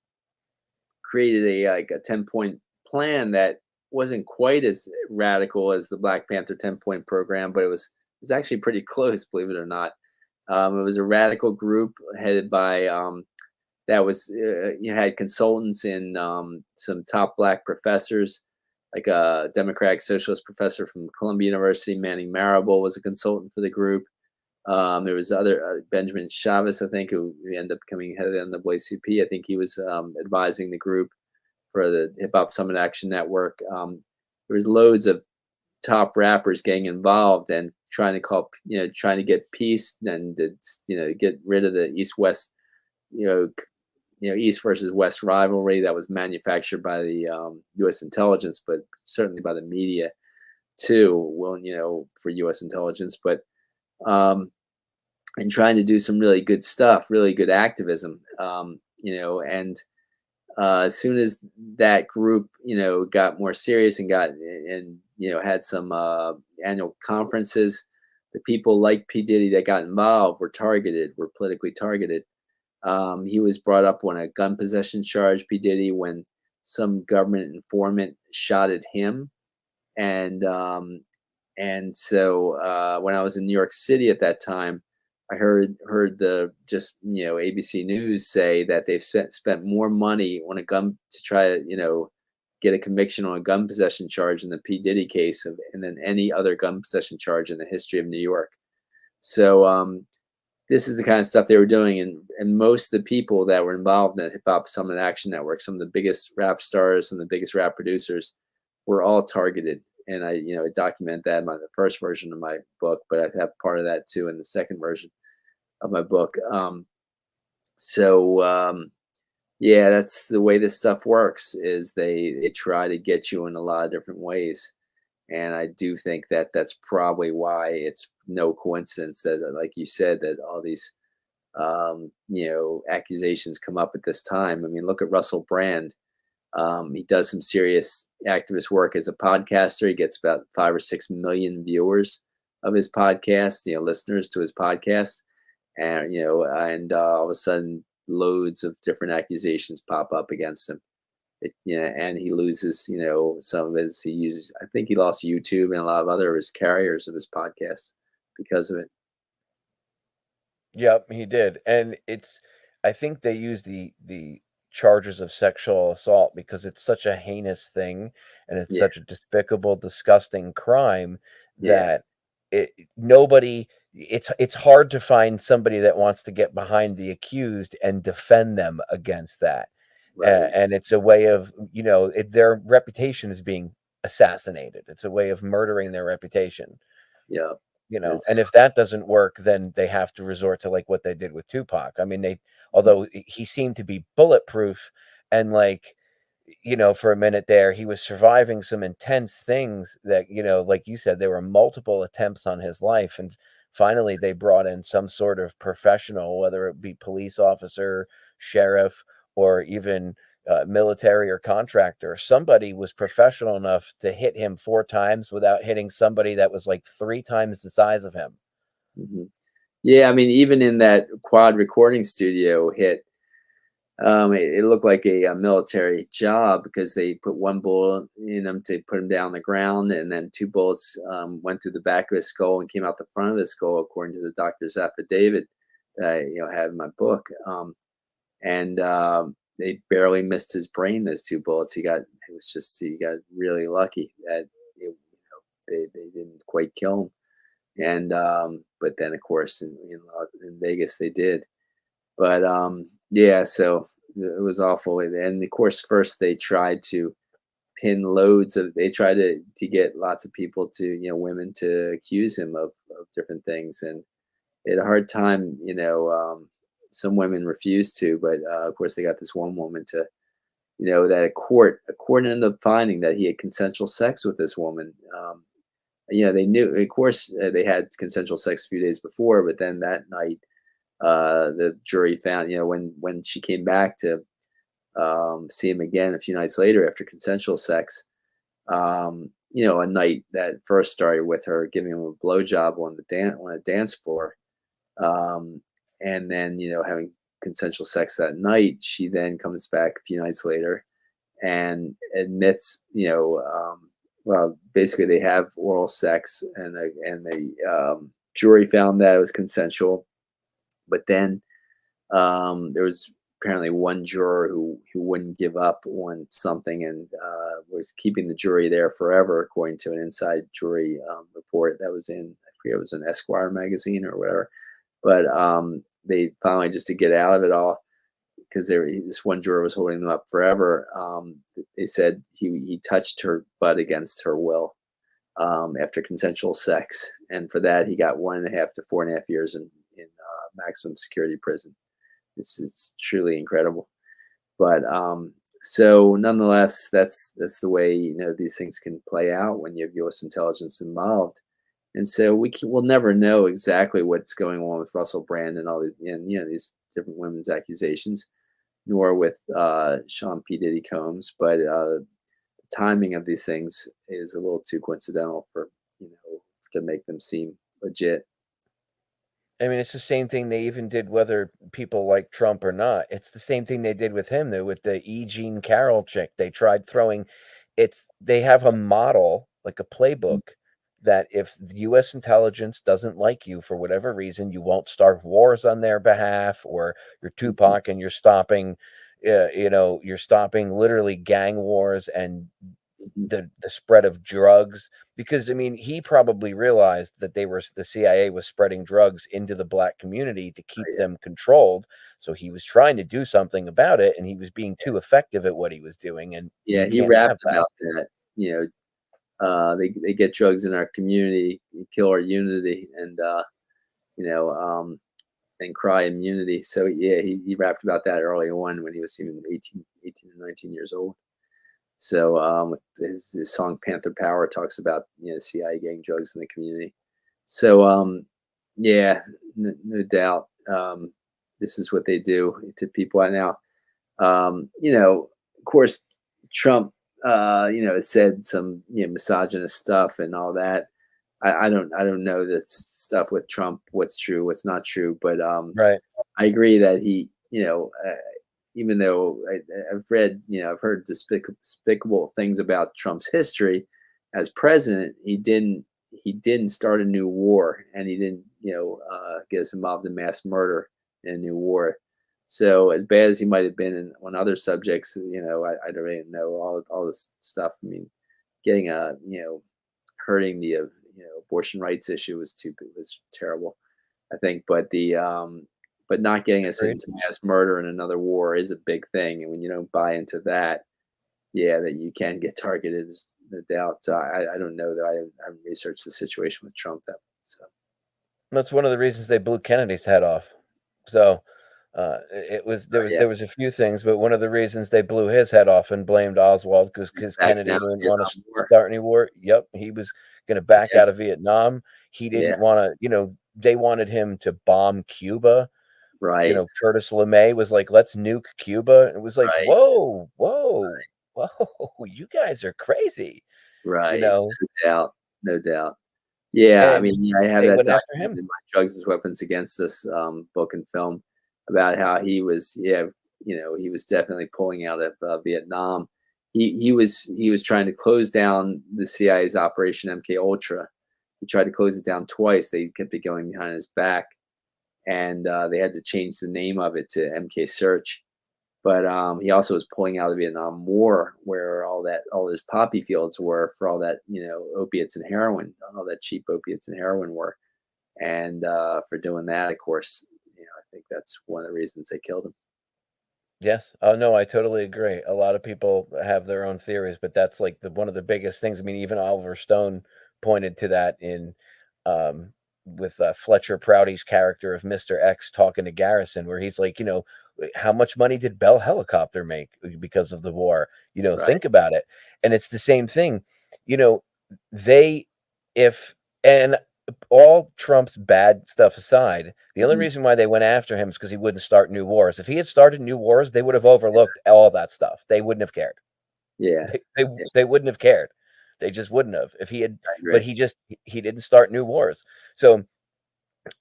Speaker 7: created a 10-point plan that wasn't quite as radical as the Black Panther 10-point program, but it was actually pretty close, believe it or not. It was a radical group headed by that was had consultants in some top Black professors, like a Democratic Socialist professor from Columbia University, Manning Marable, was a consultant for the group. There was other Benjamin Chavez, I think, who ended up becoming head of the NAACP. I think he was advising the group for the Hip Hop Summit Action Network. There was loads of top rappers getting involved and trying to get peace and to get rid of the East-West, East versus West rivalry that was manufactured by the U.S. intelligence, but certainly by the media too. Well, for U.S. intelligence, but and trying to do some really good stuff, really good activism, and as soon as that group, got more serious and had some annual conferences, the people like P. Diddy that got involved were politically targeted. He was brought up on a gun possession charge, P. Diddy, when some government informant shot at him. And so when I was in New York City at that time, I heard the ABC News say that they've spent more money on a gun to try to get a conviction on a gun possession charge in the P. Diddy case and then any other gun possession charge in the history of New York. So this is the kind of stuff they were doing, and most of the people that were involved in the Hip Hop Summit Action Network, some of the biggest rap stars, some of the biggest rap producers, were all targeted. And I document that in the first version of my book, but I have part of that too in the second version of my book. That's the way this stuff works. Is they try to get you in a lot of different ways, And I do think that that's probably why it's no coincidence that, like you said, that all these accusations come up at this time. I mean, look at Russell Brand. He does some serious activist work as a podcaster. He gets about 5 or 6 million viewers of his podcast, listeners to his podcast. And all of a sudden, loads of different accusations pop up against him. And he loses, some of his, I think he lost YouTube and a lot of other of his carriers of his podcasts because of it.
Speaker 6: Yep, he did. And I think they use the charges of sexual assault because it's such a heinous thing and it's such a despicable, disgusting crime that it's hard to find somebody that wants to get behind the accused and defend them against that.
Speaker 7: Right.
Speaker 6: And it's a way of, their reputation is being assassinated. It's a way of murdering their reputation.
Speaker 7: Yeah.
Speaker 6: And if that doesn't work, then they have to resort to like what they did with Tupac. I mean, although he seemed to be bulletproof and for a minute there, he was surviving some intense things that, like you said, there were multiple attempts on his life. And finally, they brought in some sort of professional, whether it be police officer, sheriff, or even military or contractor. Somebody was professional enough to hit him 4 times without hitting somebody that was like 3 times the size of him.
Speaker 7: Mm-hmm. Yeah, I mean, even in that quad recording studio hit, it looked like a military job because they put 1 bullet in him to put him down on the ground, and then 2 bullets went through the back of his skull and came out the front of his skull, according to the doctor's affidavit that I have in my book. They barely missed his brain. Those 2 bullets. He got really lucky that they didn't quite kill him. And but then of course in Vegas they did. But so it was awful. And of course, first they tried to pin they tried to get lots of people to, women to accuse him of different things, and they had a hard time. Some women refused to, but of course they got this one woman to, that a court ended up finding that he had consensual sex with this woman. They knew, of course, they had consensual sex a few days before, but then that night, the jury found, when she came back to see him again a few nights later after consensual sex, a night that first started with her giving him a blowjob on a dance floor, and then having consensual sex that night. She then comes back a few nights later and admits, well, basically they have oral sex, and the jury found that it was consensual. But then there was apparently one juror who wouldn't give up on something and was keeping the jury there forever, according to an inside jury report that was in, I forget, it was an Esquire magazine or whatever. But they finally, just to get out of it all, because this one juror was holding them up forever, they said he touched her butt against her will after consensual sex, and for that he got 1.5 to 4.5 years in maximum security prison. It's truly incredible. But so nonetheless, that's the way these things can play out when you have U.S. intelligence involved. And so we'll never know exactly what's going on with Russell Brand and all these different women's accusations, nor with Sean P. Diddy Combs. But the timing of these things is a little too coincidental for to make them seem legit.
Speaker 6: I mean, it's the same thing they even did whether people like Trump or not. It's the same thing they did with him, though, with the E. Jean Carroll chick. They tried throwing they have a model, like a playbook, that if the U.S. intelligence doesn't like you for whatever reason, you won't start wars on their behalf, or you're Tupac and you're stopping, you're stopping literally gang wars and the spread of drugs. Because I mean, he probably realized that the CIA was spreading drugs into the black community to keep them controlled. So he was trying to do something about it, and he was being too effective at what he was doing. And
Speaker 7: he rapped about that. They get drugs in our community, kill our unity, and and cry immunity. So he rapped about that early on when he was even 18 or 19 years old. So with his song Panther Power talks about, CIA getting drugs in the community. So yeah, no doubt, this is what they do to people right now. Of course, Trump, has said some misogynist stuff and all that. I don't know the stuff with Trump, what's true, what's not true, but
Speaker 6: Right.
Speaker 7: I agree that he, even though I've read, I've heard despicable things about Trump's history as president, he didn't start a new war, and he didn't, get us involved in mass murder in a new war. So as bad as he might have been on other subjects, I don't really know all this stuff. I mean, getting hurting the abortion rights issue was terrible, I think. But but not getting us
Speaker 6: Agreed.
Speaker 7: into mass murder and another war is a big thing. And when you don't buy into that, yeah, that you can get targeted, there's no doubt. So I don't know that I haven't researched the situation with Trump that. So
Speaker 6: That's one of the reasons they blew Kennedy's head off. So it was there was a few things, but one of the reasons they blew his head off and blamed Oswald because Kennedy didn't want to start any war. Yep, he was going to back out of Vietnam. He didn't want to. They wanted him to bomb Cuba.
Speaker 7: Right.
Speaker 6: Curtis LeMay was like, "Let's nuke Cuba." It was like,
Speaker 7: Right.
Speaker 6: whoa, you guys are crazy.
Speaker 7: Right. No doubt. Yeah, I mean, I have that document in my Drugs as Weapons Against Us book and film about how he was, he was definitely pulling out of Vietnam. He was trying to close down the CIA's Operation MK Ultra. He tried to close it down twice. They kept it going behind his back, and they had to change the name of it to MK Search. But he also was pulling out of the Vietnam War, where all his poppy fields were for all that, opiates and heroin, all that cheap opiates and heroin were. And for doing that, of course, I think that's one of the reasons they killed him.
Speaker 6: Yes. Oh no, I totally agree. A lot of people have their own theories, but that's like one of the biggest things. I mean, even Oliver Stone pointed to that in with Fletcher Prouty's character of Mr. X talking to Garrison, where he's like, how much money did Bell Helicopter make because of the war?
Speaker 7: Right.
Speaker 6: Think about it. And it's the same thing. And all Trump's bad stuff aside, the only reason why they went after him is because he wouldn't start new wars. If he had started new wars, they would have overlooked all that stuff. They wouldn't have cared.
Speaker 7: Yeah.
Speaker 6: They wouldn't have cared. They just wouldn't have if he had, but he didn't start new wars. So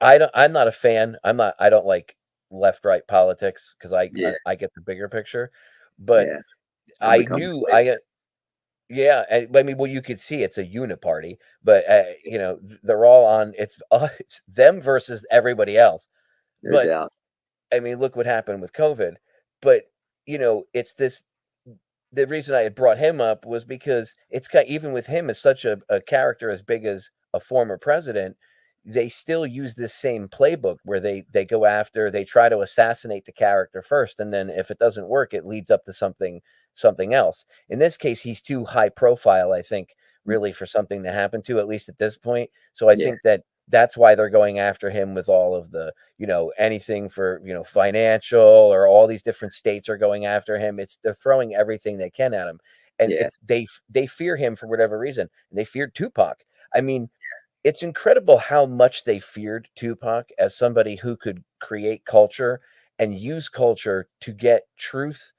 Speaker 6: I'm not a fan. I don't like left-right politics because I get the bigger picture, but I mean, well, you could see it's a uniparty, but they're all on. It's them versus everybody else.
Speaker 7: No doubt.
Speaker 6: I mean, look what happened with COVID. But it's this. The reason I had brought him up was because it's even with him as such a character as big as a former president, they still use this same playbook where they go after, they try to assassinate the character first, and then if it doesn't work, it leads up to something else. In this case, he's too high profile, I think, really, for something to happen to, at least at this point. So I think that's why they're going after him with all of the, anything for, financial, or all these different states are going after him. They're throwing everything they can at him. And they fear him for whatever reason. They feared Tupac. I mean, it's incredible how much they feared Tupac as somebody who could create culture and use culture to get truth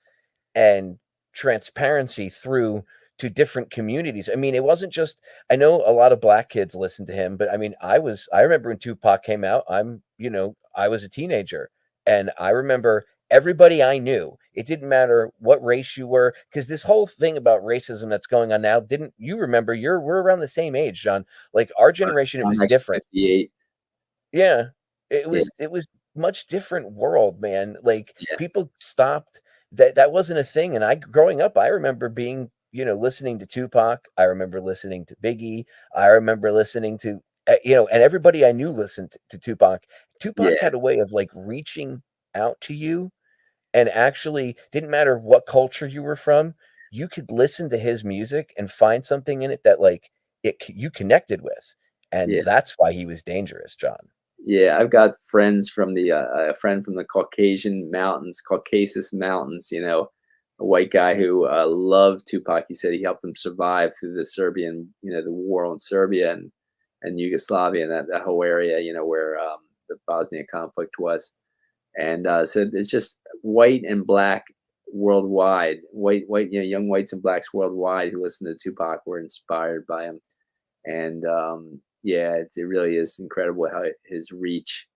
Speaker 6: and transparency through to different communities. I mean, it wasn't just, I know a lot of black kids listened to him, but I mean, I remember when Tupac came out, I was a teenager, and I remember everybody I knew. It didn't matter what race you were, because this whole thing about racism that's going on now, didn't you remember? We're around the same age, John. Like our generation, it was different.
Speaker 7: 58.
Speaker 6: Yeah, it was much different world, man. Like people stopped. That wasn't a thing. And growing up, I remember being, listening to Tupac. I remember listening to Biggie. I remember listening to, and everybody I knew listened to Tupac. Tupac had a way of like reaching out to you, and actually didn't matter what culture you were from. You could listen to his music and find something in it that like you connected with. And that's why he was dangerous, John.
Speaker 7: Yeah, I've got friends from a friend from the Caucasus Mountains, a white guy who loved Tupac. He said he helped him survive through the Serbian, the war on Serbia and Yugoslavia and that whole area, where the Bosnia conflict was. And so it's just white and black worldwide, young whites and blacks worldwide who listen to Tupac were inspired by him. And it really is incredible how his reach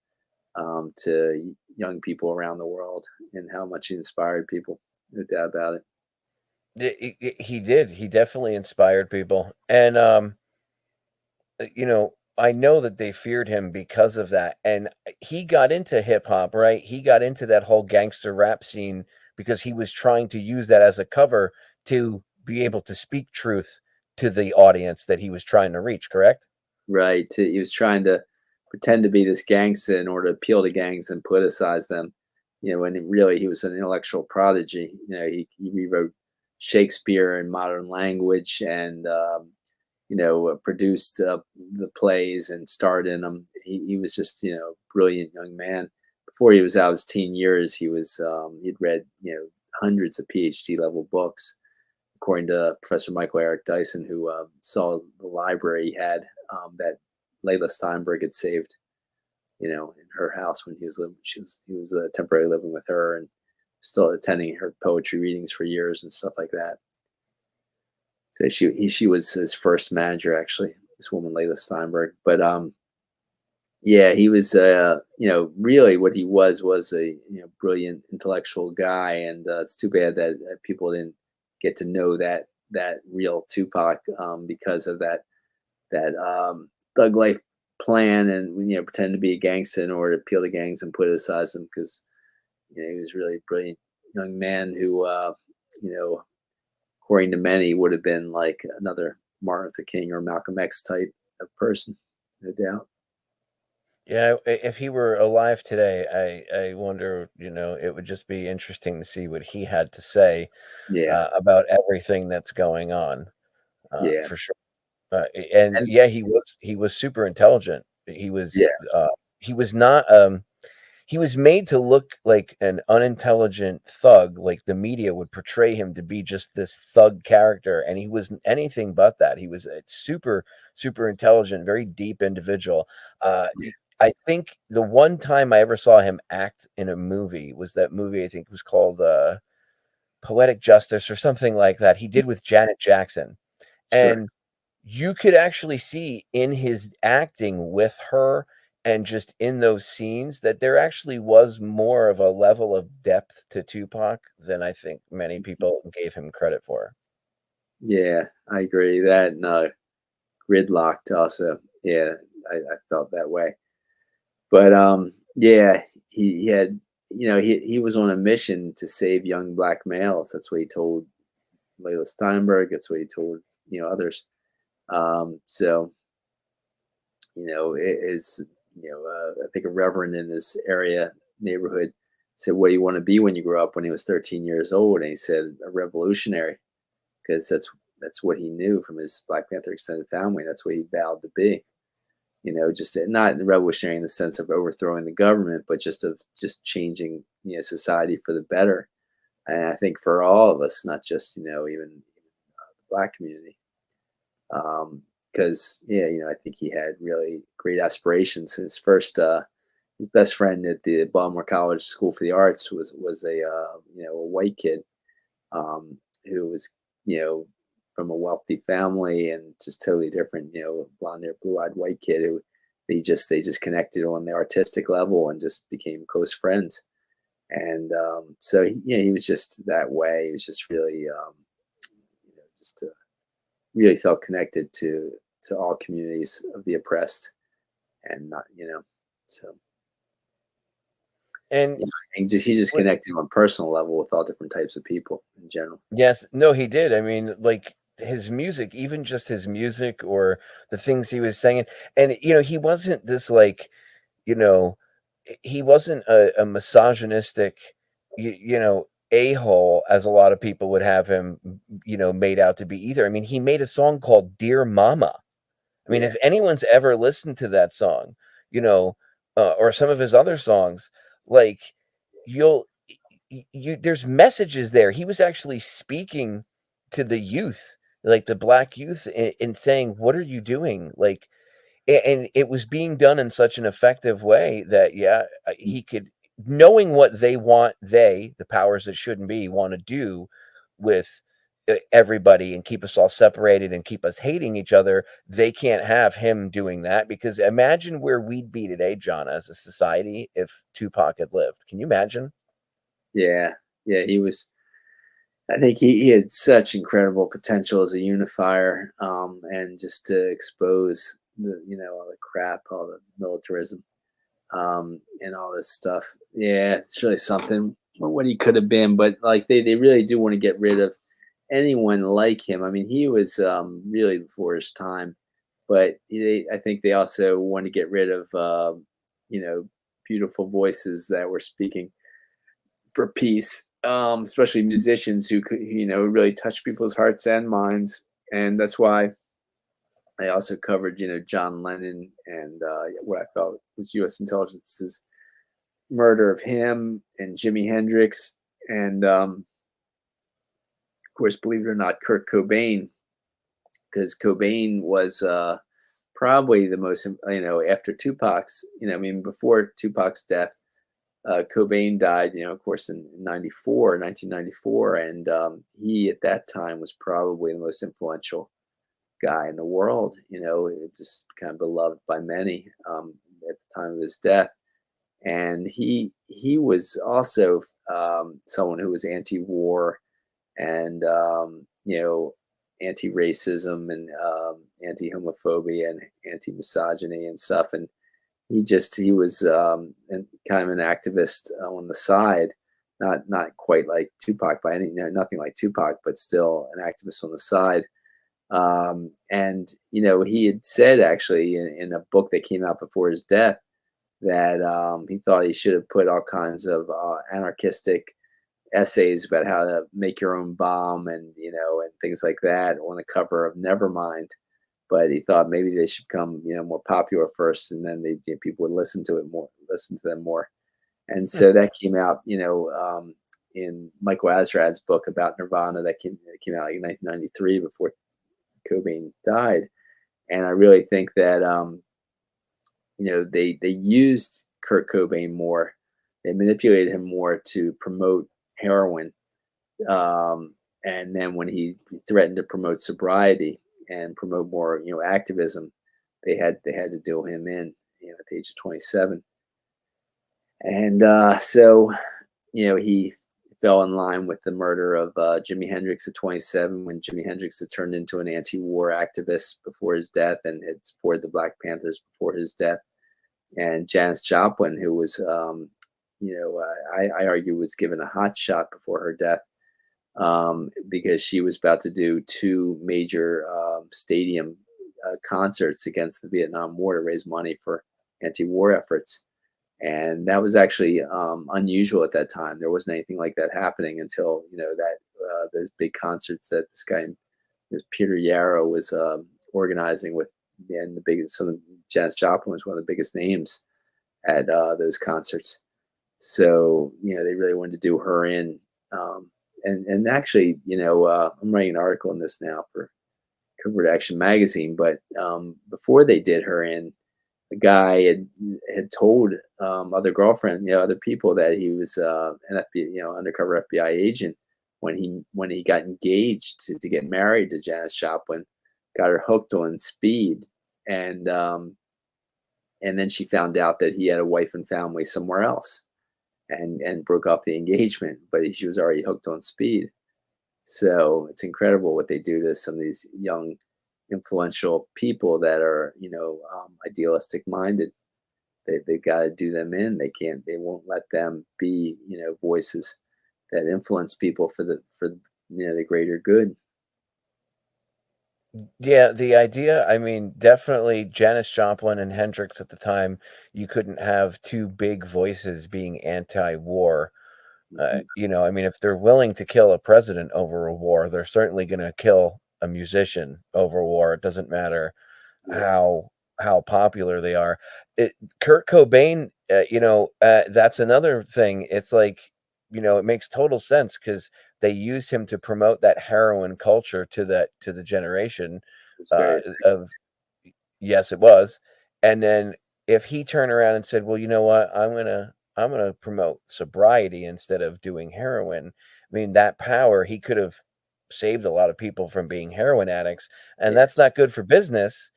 Speaker 7: to young people around the world and how much he inspired people. No doubt about it.
Speaker 6: He did. He definitely inspired people. And, I know that they feared him because of that. And he got into hip hop, right? He got into that whole gangster rap scene because he was trying to use that as a cover to be able to speak truth to the audience that he was trying to reach, correct?
Speaker 7: Right. He was trying to pretend to be this gangster in order to appeal to gangs and politicize them. And really he was an intellectual prodigy. He rewrote Shakespeare in modern language and, produced the plays and starred in them. He was just, a brilliant young man. Before he was out of his teen years, he'd read, hundreds of PhD level books, according to Professor Michael Eric Dyson, who saw the library he had that Layla Steinberg had saved, in her house when he was living. He was temporarily living with her and still attending her poetry readings for years and stuff like that. So she was his first manager, actually, this woman, Layla Steinberg. But he was, really what he was a brilliant intellectual guy. And it's too bad that people didn't get to know that real Tupac because of that thug life plan and pretend to be a gangster in order to appeal to gangs and politicize them, because he was really a brilliant young man who according to many would have been like another Martin Luther King or Malcolm X type of person, no doubt.
Speaker 6: Yeah, if he were alive today, I wonder, it would just be interesting to see what he had to say about everything that's going on, for sure. And he was super intelligent. He was not he was made to look like an unintelligent thug. Like the media would portray him to be just this thug character, and he was anything but that. He was a super, super intelligent, very deep individual. I think the one time I ever saw him act in a movie was that movie, I think it was called Poetic Justice or something like that. He did with Janet Jackson.
Speaker 7: Sure.
Speaker 6: And you could actually see in his acting with her and just in those scenes that there actually was more of a level of depth to Tupac than I think many people gave him credit for.
Speaker 7: Yeah, I agree. That and Gridlocked also. Yeah, I felt that way. But he had, he was on a mission to save young black males. That's what he told Layla Steinberg. That's what he told, others. So, it is, I think a reverend in this neighborhood said, "What do you want to be when you grow up?" When he was 13 years old, and he said, "A revolutionary," because that's what he knew from his Black Panther extended family. That's what he vowed to be. Just not revolutionary in the sense of overthrowing the government, but just changing, society for the better. And I think for all of us, not just, even the Black community, because I think he had really great aspirations. His best friend at the Baltimore College School for the Arts was a white kid who was from a wealthy family and just totally different, blonde-haired, blue-eyed white kid who they just connected on the artistic level and just became close friends. And so he was just that way. He was just really really felt connected to all communities of the oppressed, and not so.
Speaker 6: And
Speaker 7: he just connected on a personal level with all different types of people in general.
Speaker 6: Yes, no, he did. I mean, like his music, even just his music or the things he was saying, and he wasn't this like, he wasn't a misogynistic, a-hole as a lot of people would have him, made out to be either. I mean, he made a song called "Dear Mama." I mean, if anyone's ever listened to that song, or some of his other songs, like there's messages there. He was actually speaking to the youth, like the black youth, and saying, "What are you doing?" Like, and it was being done in such an effective way that he could, knowing what they want, the powers that shouldn't be, want to do with everybody and keep us all separated and keep us hating each other. They can't have him doing that, because imagine where we'd be today, John, as a society, if Tupac had lived. Can you imagine?
Speaker 7: Yeah, he was. I think he had such incredible potential as a unifier, and just to expose all the crap, all the militarism, and all this stuff. Yeah, it's really something what he could have been. But like they really do want to get rid of anyone like him. I mean, he was really before his time, but I think they also want to get rid of beautiful voices that were speaking for peace, especially musicians who could really touch people's hearts and minds. And that's why I also covered John Lennon and what I thought was U.S. intelligence's murder of him and Jimi Hendrix, and of course, believe it or not, Kurt Cobain, because Cobain was probably the most, after Tupac's, before Tupac's death, Cobain died, of course, in 1994, and he at that time was probably the most influential guy in the world, just kind of beloved by many at the time of his death. And he was also someone who was anti-war and anti-racism and anti-homophobia and anti-misogyny and stuff. And he was kind of an activist on the side, not quite like Tupac by any, nothing like Tupac, but still an activist on the side. And he had said actually in a book that came out before his death that he thought he should have put all kinds of anarchistic essays about how to make your own bomb and and things like that on the cover of Nevermind. But he thought maybe they should become more popular first, and then people would listen to them more. And so that came out in Michael Azrad's book about Nirvana that came out in 1993 before Cobain died. And I really think that they used Kurt Cobain more. They manipulated him more to promote heroin. And then when he threatened to promote sobriety and promote more, activism, they had to deal him in, at the age of 27. And so, he fell in line with the murder of Jimi Hendrix at 27, when Jimi Hendrix had turned into an anti-war activist before his death and had supported the Black Panthers before his death. And Janis Joplin, who was, I argue was given a hot shot before her death, because she was about to do two major stadium concerts against the Vietnam War to raise money for anti-war efforts. And that was actually unusual at that time. There wasn't anything like that happening until, those big concerts that this guy, Peter Yarrow, was organizing with, and Janis Joplin was one of the biggest names at those concerts. So, they really wanted to do her in. And actually, I'm writing an article on this now for Covert Action magazine, but before they did her in, the guy had told other girlfriend, other people that he was an undercover FBI agent when he got engaged to get married to Janis Joplin, got her hooked on speed, and then she found out that he had a wife and family somewhere else, and broke off the engagement, but she was already hooked on speed. So it's incredible what they do to some of these young, influential people that are, idealistic minded. They got to do them in. They won't let them be, voices that influence people for the greater good.
Speaker 6: Yeah, the idea, I mean, definitely Janis Joplin and Hendrix at the time, you couldn't have two big voices being anti-war. I mean, if they're willing to kill a president over a war, they're certainly going to kill a musician over war. It doesn't matter how popular they are. Kurt Cobain, that's another thing. It's like it makes total sense because they use him to promote that heroin culture to the generation of. Yes, it was. And then if he turned around and said, well, you know what, I'm gonna promote sobriety instead of doing heroin. I mean, that power, he could have saved a lot of people from being heroin addicts, and that's not good for business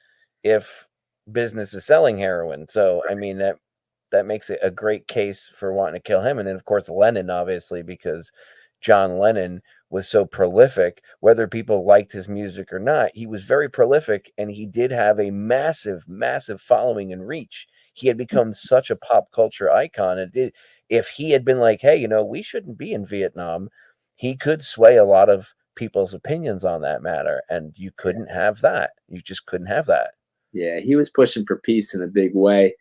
Speaker 6: if business is selling heroin. So I mean, that makes it a great case for wanting to kill him. And then of course Lennon, obviously, because John Lennon was so prolific, whether people liked his music or not, he was very prolific, and he did have a massive following and reach. He had become such a pop culture icon. If he had been like, hey, we shouldn't be in Vietnam, he could sway a lot of people's opinions on that matter. And you couldn't have that. You just couldn't have that.
Speaker 7: Yeah, he was pushing for peace in a big way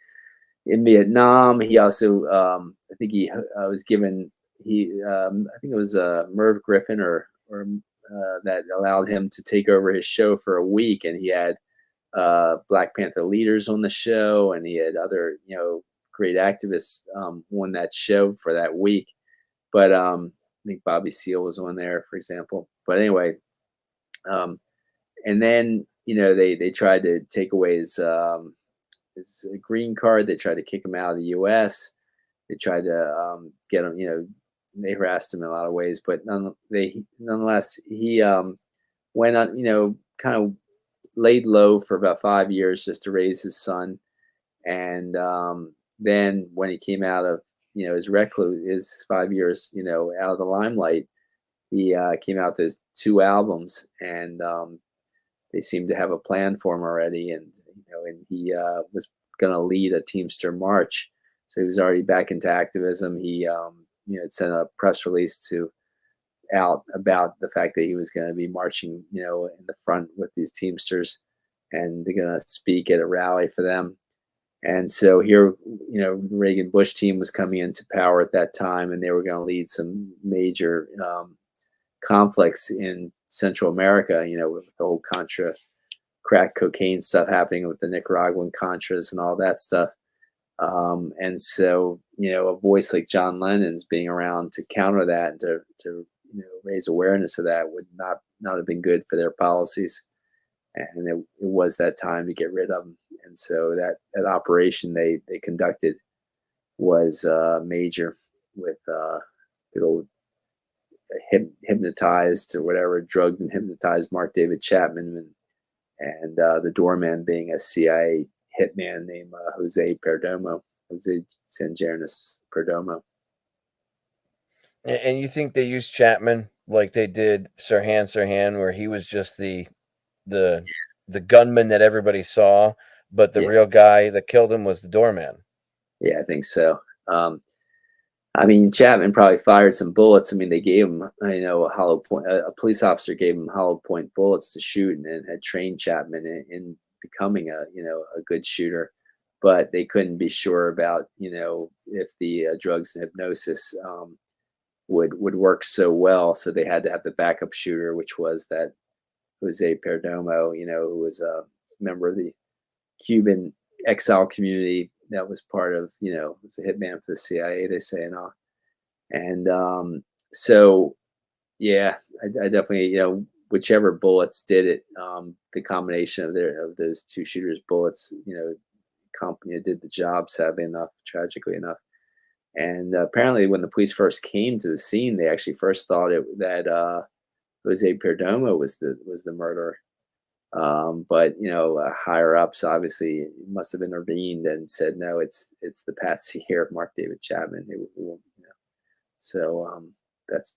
Speaker 7: in Vietnam. He also, I think he was given, I think it was Merv Griffin or that allowed him to take over his show for a week, and he had Black Panther leaders on the show, and he had other great activists on that show for that week. But I think Bobby Seale was on there, for example. But anyway, and then they tried to take away his green card. They tried to kick him out of the U.S. They tried to get him, they harassed him in a lot of ways, but nonetheless, he went on, kind of laid low for about 5 years just to raise his son. And then when he came out of, his recluse, his 5 years, out of the limelight, he came out with those 2 albums, and they seemed to have a plan for him already. And, and he was going to lead a Teamster march. So he was already back into activism. He, sent a press release out about the fact that he was going to be marching, in the front with these Teamsters, and they're going to speak at a rally for them. And so here, the Reagan Bush team was coming into power at that time, and they were going to lead some major conflicts in Central America, with the whole Contra crack cocaine stuff happening with the Nicaraguan Contras and all that stuff. And so, a voice like John Lennon's being around to counter that and to raise awareness of that would not have been good for their policies. And it was that time to get rid of them. And so that operation they conducted was major, with people hypnotized or whatever, drugged and hypnotized Mark David Chapman, and the doorman being a CIA hitman named Jose Sanjernus Perdomo.
Speaker 6: And you think they used Chapman like they did Sirhan, where he was just the gunman that everybody saw, but the real guy that killed him was the doorman?
Speaker 7: Yeah, I think so. Chapman probably fired some bullets. They gave him, a hollow point. A police officer gave him hollow point bullets to shoot, and had trained Chapman in becoming a good shooter. But they couldn't be sure about, if the drugs and hypnosis would work so well. So they had to have the backup shooter, which was that Jose Perdomo, who was a member of the Cuban exile community that was part of, was a hitman for the CIA, they say, and all. And so, yeah, I definitely, whichever bullets did it, the combination of those 2 shooters' bullets, company did the job, sadly enough, tragically enough. And apparently when the police first came to the scene, they actually first thought that Jose Perdomo was the murderer. But higher ups obviously must have intervened and said, no, it's the patsy here, Mark David Chapman. So that's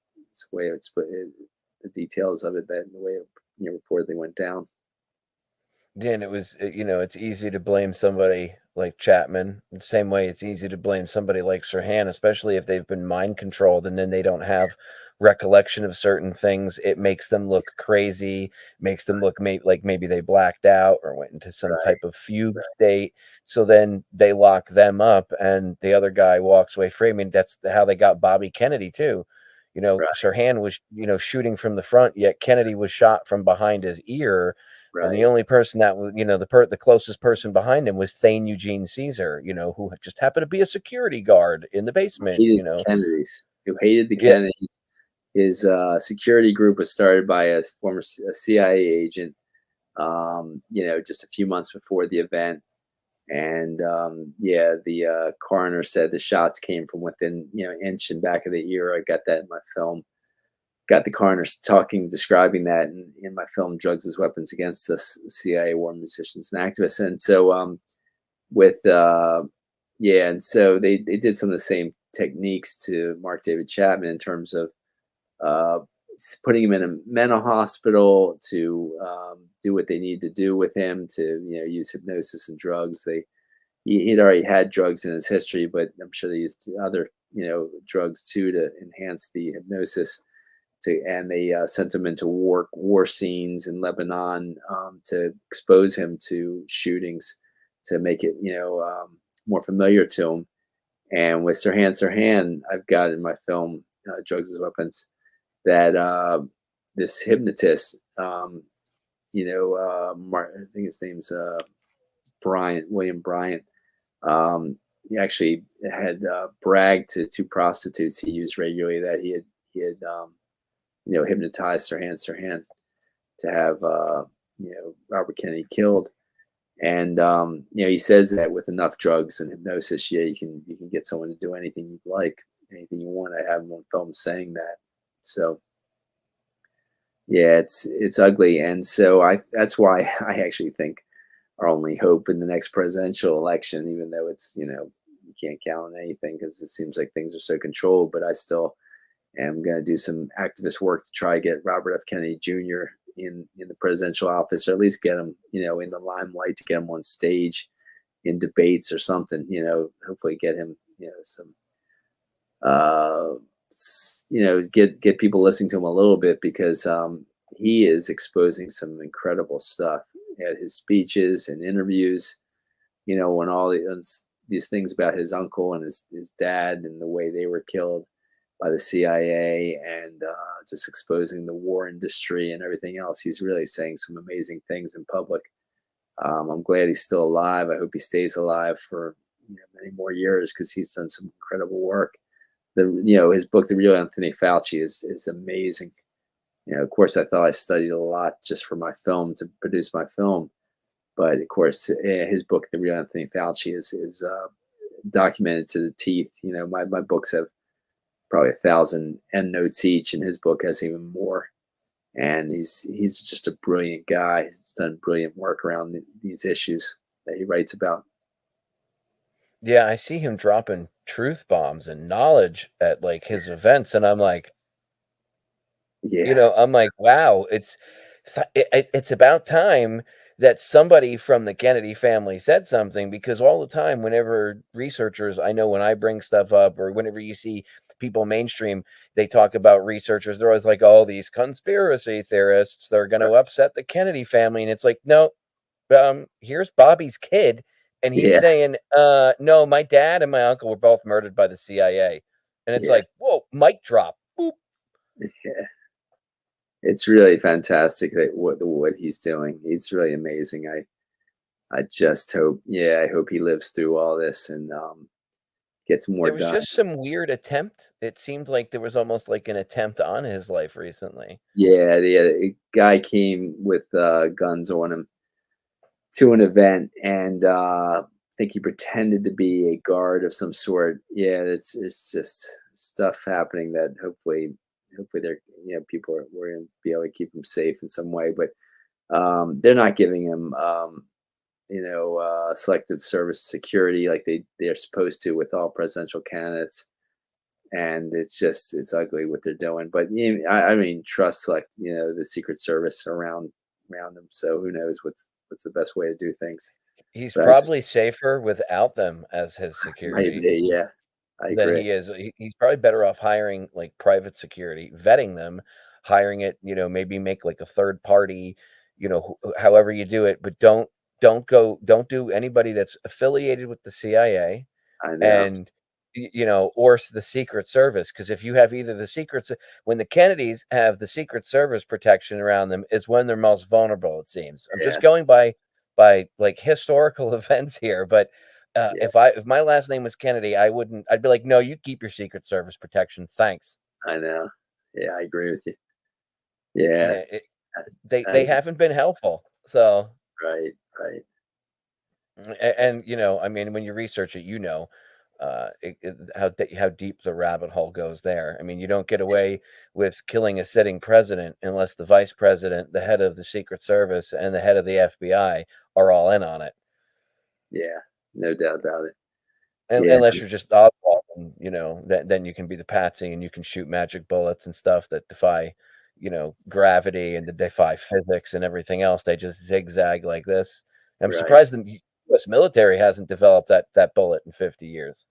Speaker 7: the way it's put, the details of it, that the way it reportedly went down.
Speaker 6: Yeah, and it was, it's easy to blame somebody like Chapman. The same way it's easy to blame somebody like Sirhan, especially if they've been mind controlled and then they don't have recollection of certain things. It makes them look crazy, makes them look like maybe they blacked out or went into some type of fugue state. So then they lock them up, and the other guy walks away free. That's how they got Bobby Kennedy too. Sirhan was, shooting from the front, yet Kennedy was shot from behind his ear. Right. And the only person that was, the closest person behind him was Thane Eugene Caesar, who just happened to be a security guard in the basement.
Speaker 7: Kennedy's. who hated the Kennedys. His security group was started by a former CIA agent, just a few months before the event. And the coroner said the shots came from within, inch and back of the ear. I got that in my film. Got the coroner describing that in my film, Drugs as Weapons Against the CIA War Musicians and Activists. And so and so they did some of the same techniques to Mark David Chapman in terms of putting him in a mental hospital to do what they need to do with him, to use hypnosis and drugs. He'd already had drugs in his history, but I'm sure they used other drugs too to enhance the hypnosis. And they sent him into war scenes in Lebanon to expose him to shootings, to make it more familiar to him. And with Sirhan, I've got in my film Drugs as Weapons that this hypnotist, I think his name's William Bryant. He actually had bragged to two prostitutes he used regularly that he had hypnotized Sirhan to have Robert Kennedy killed. And he says that with enough drugs and hypnosis, you can get someone to do anything you'd like, anything you want. I have him on film saying that. So it's ugly. And so that's why I actually think our only hope in the next presidential election, even though it's, you can't count on anything because it seems like things are so controlled, but I still am going to do some activist work to try to get Robert F. Kennedy Jr. in the presidential office, or at least get him, in the limelight, to get him on stage in debates or something, hopefully get him, some, get people listening to him a little bit, because he is exposing some incredible stuff at his speeches and interviews, when all these things about his uncle and his dad and the way they were killed by the CIA, and just exposing the war industry and everything else. He's really saying some amazing things in public. I'm glad he's still alive. I hope he stays alive for many more years, because he's done some incredible work. His book, The Real Anthony Fauci, is amazing. Of course, I thought I studied a lot just for my film, to produce my film. But of course, his book, The Real Anthony Fauci, is documented to the teeth. My books have probably 1,000 endnotes each, and his book has even more. And he's just a brilliant guy. He's done brilliant work around these issues that he writes about.
Speaker 6: Yeah, I see him dropping truth bombs and knowledge at his events, and I'm like, I'm like, wow, it's about time that somebody from the Kennedy family said something, because all the time, whenever researchers, I know when I bring stuff up, or whenever you see people mainstream, they talk about researchers, they're always like, oh, these conspiracy theorists, they're going to upset the Kennedy family. And it's like, no, here's Bobby's kid. And he's saying, no, my dad and my uncle were both murdered by the CIA. And it's like, whoa, mic drop. Boop.
Speaker 7: Yeah. It's really fantastic that what he's doing. He's really amazing. I just hope, I hope he lives through all this and gets more done.
Speaker 6: There was just some weird attempt. It seemed like there was almost like an attempt on his life recently.
Speaker 7: Yeah, the guy came with guns on him to an event, and I think he pretended to be a guard of some sort. Yeah, it's just stuff happening that hopefully they're people are going to be able to keep him safe in some way, but they're not giving him selective service security like they're supposed to with all presidential candidates, and it's ugly what they're doing. But I mean, trust the Secret Service around them, so who knows what's the best way to do things.
Speaker 6: He's probably safer without them as his security.
Speaker 7: Yeah. I agree.
Speaker 6: He's probably better off hiring private security, vetting them, hiring it, maybe make a third party, however you do it, but don't do anybody that's affiliated with the CIA.
Speaker 7: I know.
Speaker 6: And or the Secret Service, because if you have either when the Kennedys have the Secret Service protection around them is when they're most vulnerable, it seems. I'm just going by historical events here, but If my last name was Kennedy, I'd be like, no, you keep your Secret Service protection. Thanks.
Speaker 7: I know. Yeah, I agree with you. Yeah.
Speaker 6: They haven't been helpful. So
Speaker 7: right.
Speaker 6: And I mean, when you research it, how deep the rabbit hole goes there. I mean, you don't get away with killing a sitting president unless the vice president, the head of the Secret Service, and the head of the FBI are all in on it.
Speaker 7: Yeah, no doubt about it.
Speaker 6: Unless you're just oddball, and then you can be the patsy and you can shoot magic bullets and stuff that defy, gravity and defy physics and everything else. They just zigzag like this. I'm surprised the U.S. military hasn't developed that bullet in 50 years.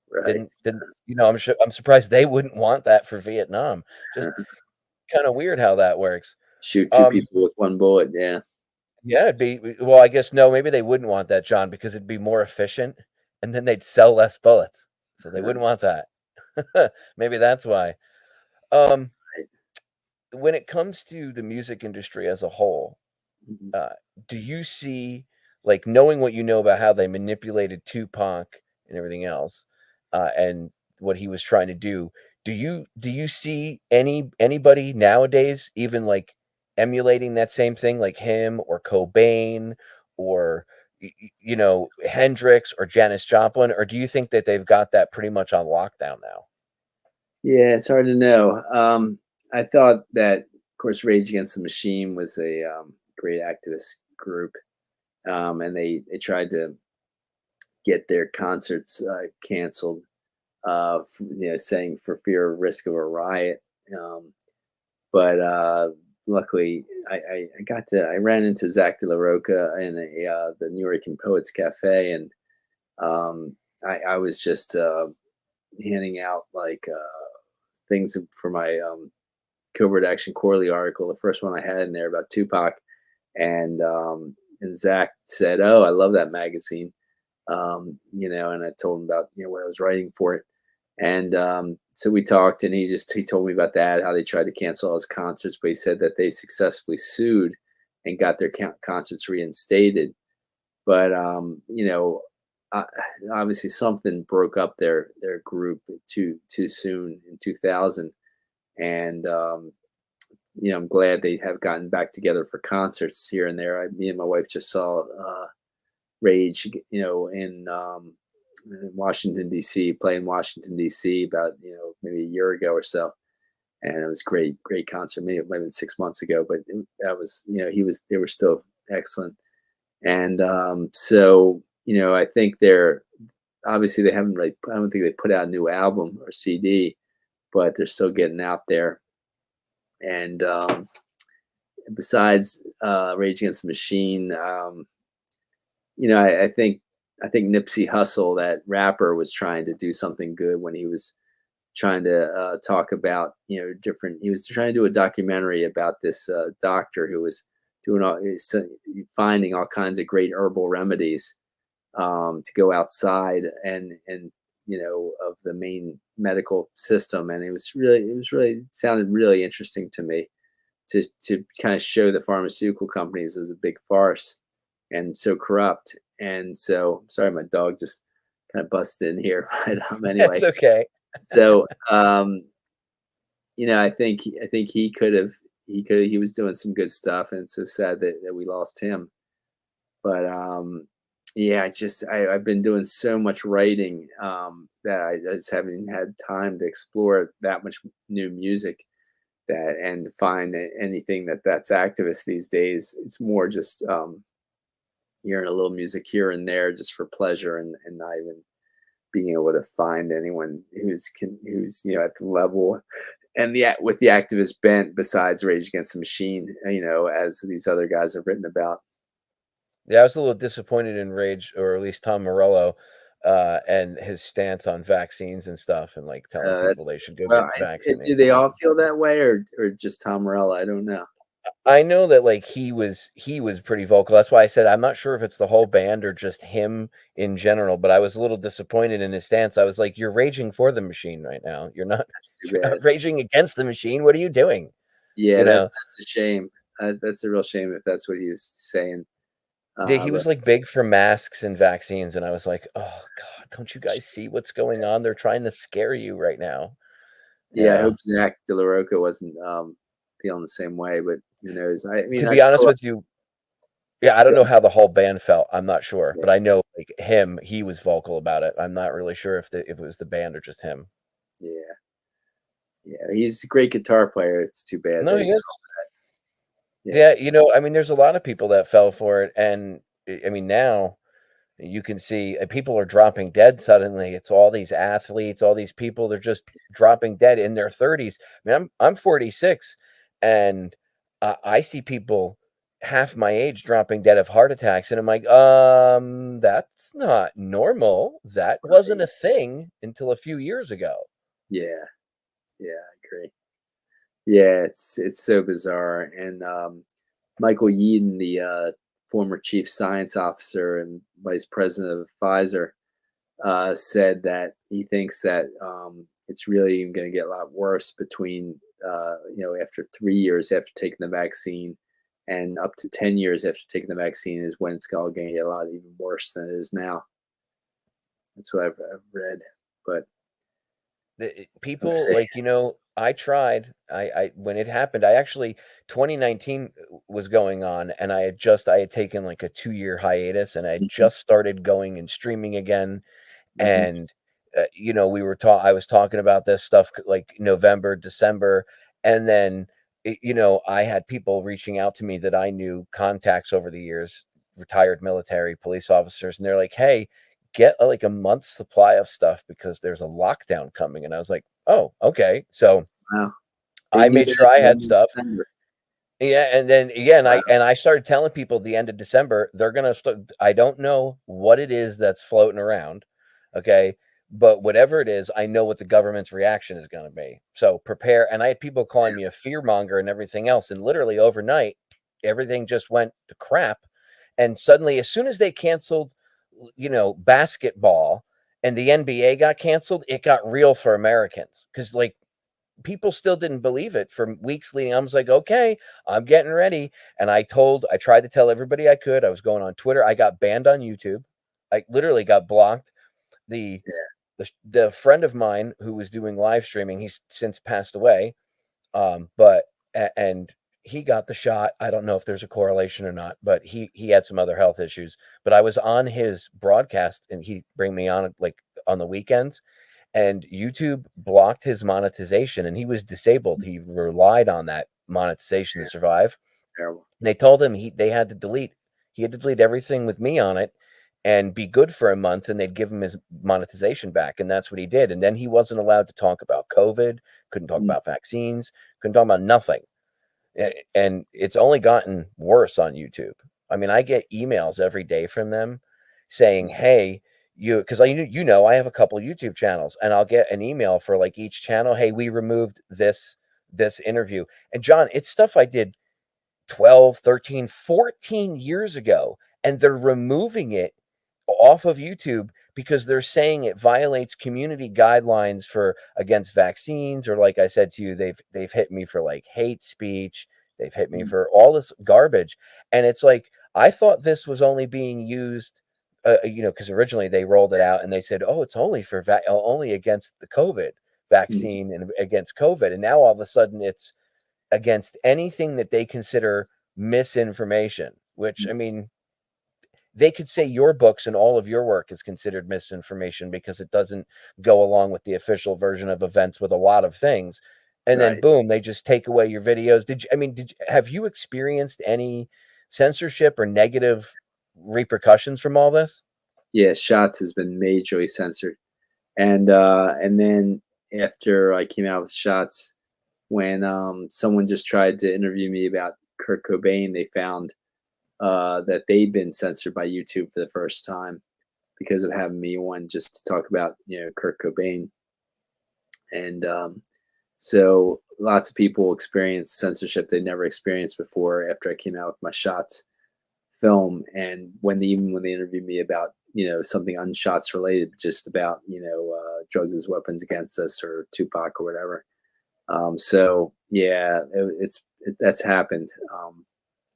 Speaker 7: Right.
Speaker 6: I'm surprised they wouldn't want that for Vietnam. Just kind of weird how that works.
Speaker 7: Shoot two people with one bullet. Yeah.
Speaker 6: Yeah, it'd be. Well, I guess no. Maybe they wouldn't want that, John, because it'd be more efficient, and then they'd sell less bullets, so they wouldn't want that. Maybe that's why. When it comes to the music industry as a whole, do you see, like, knowing what you know about how they manipulated Tupac and everything else, and what he was trying to do? Do you see anybody nowadays even like emulating that same thing, like him or Cobain or Hendrix or Janis Joplin, or do you think that they've got that pretty much on lockdown now?
Speaker 7: Yeah, it's hard to know. I thought that, of course, Rage Against the Machine was a great activist group, and they tried to get their concerts canceled, saying for fear of risk of a riot. But luckily, I ran into Zach De La Rocca in the New York Poets Cafe, and I was just handing out like things for my Covert Action Quarterly article, the first one I had in there about Tupac, and Zach said, "Oh, I love that magazine," and I told him about what I was writing for it, and so we talked, and he told me about that, how they tried to cancel all his concerts, but he said that they successfully sued and got their concerts reinstated, but obviously something broke up their group too soon in 2000, and I'm glad they have gotten back together for concerts here and there. Me and my wife just saw Rage, in Washington D.C., playing Washington D.C. about maybe a year ago or so, and it was great concert. Maybe it might have been 6 months ago, but that was they were still excellent, and so I think they're obviously they haven't I don't think they put out a new album or CD, but they're still getting out there. And besides Rage Against the Machine, I think Nipsey Hussle, that rapper, was trying to do something good when he was trying to talk about he was trying to do a documentary about this doctor who was finding all kinds of great herbal remedies to go outside and of the main medical system, and it sounded really interesting to me to kind of show the pharmaceutical companies as a big farce and so corrupt. And so, sorry, my dog just kind of busted in here. But anyway,
Speaker 6: it's okay.
Speaker 7: So I think he was doing some good stuff, and it's so sad that we lost him. But yeah, I've been doing so much writing that I just haven't had time to explore that much new music and find anything that's activist these days. It's more just hearing a little music here and there just for pleasure, and not even being able to find anyone who's at the level and with the activist bent besides Rage Against the Machine, as these other guys have written about.
Speaker 6: Yeah, I was a little disappointed in Rage, or at least Tom Morello, and his stance on vaccines and stuff, and like telling people they should go get vaccinated.
Speaker 7: Do they all feel that way, or just Tom Morello? I don't know.
Speaker 6: I know that like he was pretty vocal. That's why I said I'm not sure if it's the whole band or just him in general. But I was a little disappointed in his stance. I was like, "You're raging for the machine right now. You're not raging against the machine. What are you doing?"
Speaker 7: Yeah, that's a shame. That's a real shame if that's what he was saying.
Speaker 6: Yeah, he
Speaker 7: But
Speaker 6: was like big for masks and vaccines, and I was like, "Oh God, don't you guys see what's going on? They're trying to scare you right now." You
Speaker 7: yeah, I
Speaker 6: know.
Speaker 7: hope Zach De La Rocca wasn't feeling the same way, but who knows? I mean,
Speaker 6: To
Speaker 7: I
Speaker 6: be honest
Speaker 7: still
Speaker 6: with you, yeah, I don't
Speaker 7: go
Speaker 6: know
Speaker 7: ahead.
Speaker 6: how the whole band felt. I'm not sure,
Speaker 7: Yeah,
Speaker 6: but I know like him, he was vocal about it. I'm not really sure if it was the band or just him.
Speaker 7: yeah, yeah. He's a great guitar player. It's too bad
Speaker 6: No,
Speaker 7: that he
Speaker 6: he
Speaker 7: got
Speaker 6: is.
Speaker 7: yeah.
Speaker 6: Yeah, I mean, there's a lot of people that fell for it, and I mean, now you can see people are dropping dead suddenly. It's all these athletes, all these people. They're just dropping dead in their 30s. I mean, I'm 46, and I see people half my age dropping dead of heart attacks, and I'm like, that's not normal. That wasn't
Speaker 7: Right.
Speaker 6: a thing until a few years ago.
Speaker 7: Yeah, yeah, I agree. Yeah, it's so bizarre. And Michael Yeadon, the former chief science officer and vice president of Pfizer, said that he thinks that it's really going to get a lot worse between after 3 years after taking the vaccine and up to 10 years after taking the vaccine is when it's all going to get a lot even worse than it is now. That's what I've read, but let's
Speaker 6: People
Speaker 7: see.
Speaker 6: like I tried. I when it happened, I actually 2019 was going on, and I had taken like a 2-year hiatus, and I had
Speaker 7: Mhm,
Speaker 6: just started going and streaming again.
Speaker 7: mhm,
Speaker 6: And I was talking about this stuff like November, December, and then I had people reaching out to me that I knew, contacts over the years, retired military police officers, and they're like, "Hey, get like a month's supply of stuff because there's a lockdown coming." And I was like, "Oh, okay." So
Speaker 7: wow. They
Speaker 6: I
Speaker 7: knew
Speaker 6: made
Speaker 7: that
Speaker 6: sure
Speaker 7: at
Speaker 6: I
Speaker 7: the
Speaker 6: had
Speaker 7: end of
Speaker 6: stuff.
Speaker 7: December.
Speaker 6: Yeah, and then yeah, and
Speaker 7: Wow.
Speaker 6: I started telling people at the end of December they're gonna start. I don't know what it is that's floating around, okay, but whatever it is, I know what the government's reaction is going to be. So prepare. And I had people calling me a fear monger and everything else, and literally overnight, everything just went to crap. And suddenly, as soon as they canceled, basketball and the NBA got canceled, it got real for Americans because like people still didn't believe it for weeks leading. I was like, okay, I'm getting ready. And I tried to tell everybody I could. I was going on Twitter. I got banned on YouTube. I literally got blocked. The
Speaker 7: Yeah.
Speaker 6: the friend of mine who was doing live streaming, he's since passed away. But and he got the shot. I don't know if there's a correlation or not, but he had some other health issues. But I was on his broadcast, and he'd bring me on like on the weekends, and YouTube blocked his monetization, and he was disabled. He relied on that monetization to survive.
Speaker 7: Terrible.
Speaker 6: They told him he had to delete everything with me on it and be good for a month, and they'd give him his monetization back. And that's what he did. And then he wasn't allowed to talk about COVID, couldn't talk
Speaker 7: Mm,
Speaker 6: about vaccines, couldn't talk about nothing. And it's only gotten worse on YouTube. I mean, I get emails every day from them saying, "Hey, because I have a couple YouTube channels, and I'll get an email for like each channel. Hey, we removed this interview." And John, it's stuff I did 12, 13, 14 years ago, and they're removing it off of YouTube because they're saying it violates community guidelines for against vaccines, or like I said to you, they've hit me for like hate speech, they've hit me
Speaker 7: mm,
Speaker 6: for all this garbage. And it's like I thought this was only being used because originally they rolled it out and they said, "Oh, it's only for only against the COVID
Speaker 7: mm,
Speaker 6: vaccine and against COVID." And now all of a sudden it's against anything that they consider misinformation, which
Speaker 7: mm.
Speaker 6: I mean, they could say your books and all of your work is considered misinformation because it doesn't go along with the official version of events with a lot of things. And then
Speaker 7: Right.
Speaker 6: boom, they just take away your videos. Have you experienced any censorship or negative repercussions from all this?
Speaker 7: Yeah, Shots has been majorly censored. And then after I came out with Shots, when someone just tried to interview me about Kurt Cobain, they found that they'd been censored by YouTube for the first time because of having me on just to talk about Kurt Cobain. And so lots of people experienced censorship they never experienced before after I came out with my Shots film. And even when they interviewed me about something unshots related, just about drugs as weapons against us or Tupac or whatever. So yeah, it's that's happened.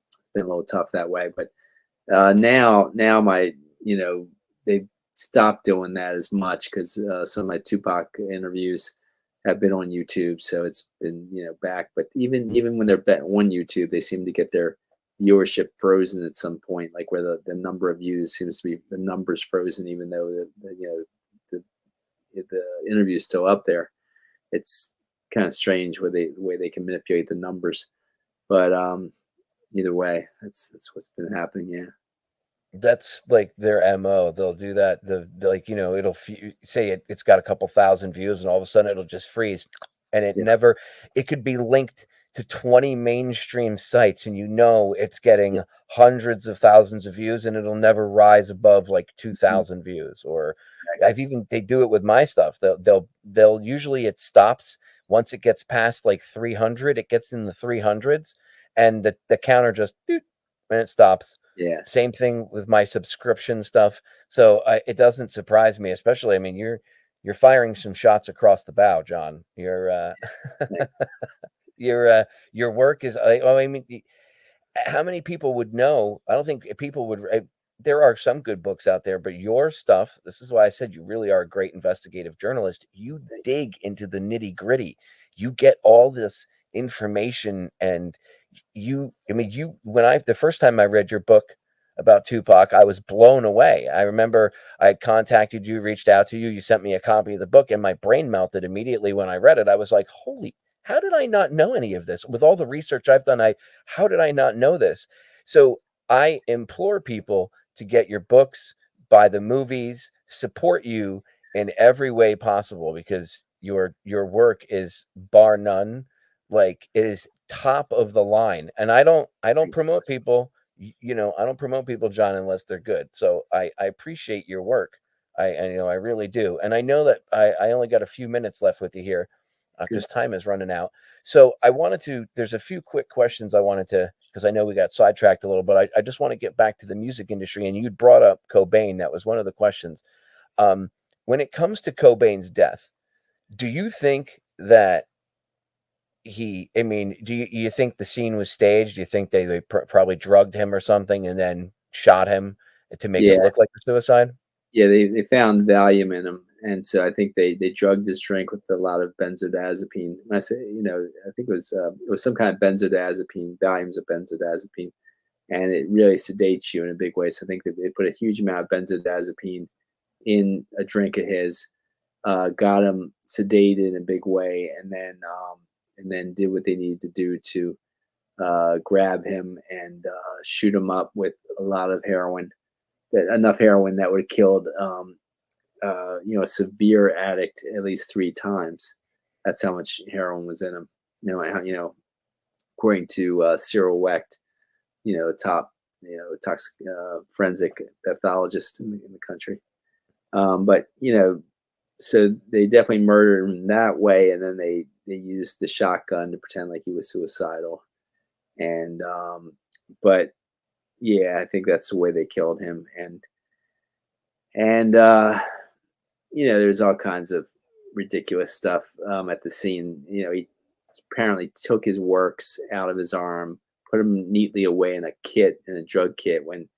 Speaker 7: It's been a little tough that way, but Now my, they've stopped doing that as much because some of my Tupac interviews have been on YouTube, so it's been, back. But even when they're on YouTube, they seem to get their viewership frozen at some point, like where the number of views seems to be, the numbers frozen, even though the interview is still up there. It's kind of strange the way they can manipulate the numbers. But either way, that's what's been happening. Yeah.
Speaker 6: That's like their MO. They'll do that. Like, it'll say it's got a couple thousand views, and all of a sudden it'll just freeze, and it could be linked to 20 mainstream sites, and it's getting hundreds of thousands of views, and it'll never rise above like 2,000 views. Or they do it with my stuff. They'll usually, it stops once it gets past like 300. It gets in the 300s, and the counter just and it stops.
Speaker 7: Yeah.
Speaker 6: Same thing with my subscription stuff. So it doesn't surprise me, especially, I mean, you're firing some shots across the bow, John. Your work is, I mean, how many people would know? I don't think people would. There are some good books out there, but your stuff, this is why I said you really are a great investigative journalist. You dig into the nitty gritty. You get all this information, and the first time I read your book about Tupac, I was blown away. I remember I had contacted you, reached out to you, you sent me a copy of the book, and my brain melted immediately when I read it. I was like, holy, how did I not know any of this? With all the research I've done, how did I not know this? So I implore people to get your books, buy the movies, support you in every way possible, because your work is bar none. Like, it is top of the line. And I don't promote people, I don't promote people, John, unless they're good. So I appreciate your work. I really do. And I know that I only got a few minutes left with you here, because time is running out. So there's a few quick questions I wanted to, because I know we got sidetracked a little, but I just want to get back to the music industry. And you'd brought up Cobain. That was one of the questions. When it comes to Cobain's death, do you think that do you think the scene was staged? Do you think they probably drugged him or something and then shot him to make it look like a suicide?
Speaker 7: Yeah, they found Valium in him, and so I think they drugged his drink with a lot of benzodiazepine. And I say, I think it was some kind of benzodiazepine. Valium's a benzodiazepine, and it really sedates you in a big way. So I think that they put a huge amount of benzodiazepine in a drink of his, got him sedated in a big way, and then did what they needed to do to grab him and shoot him up with a lot of heroin. Enough heroin that would have killed a severe addict at least 3 times. That's how much heroin was in him. According to Cyril Wecht, top forensic pathologist in the country. But so they definitely murdered him that way, and then they used the shotgun to pretend like he was suicidal. And but yeah, I think that's the way they killed him. And there's all kinds of ridiculous stuff at the scene. He apparently took his works out of his arm, put them neatly away in a drug kit. When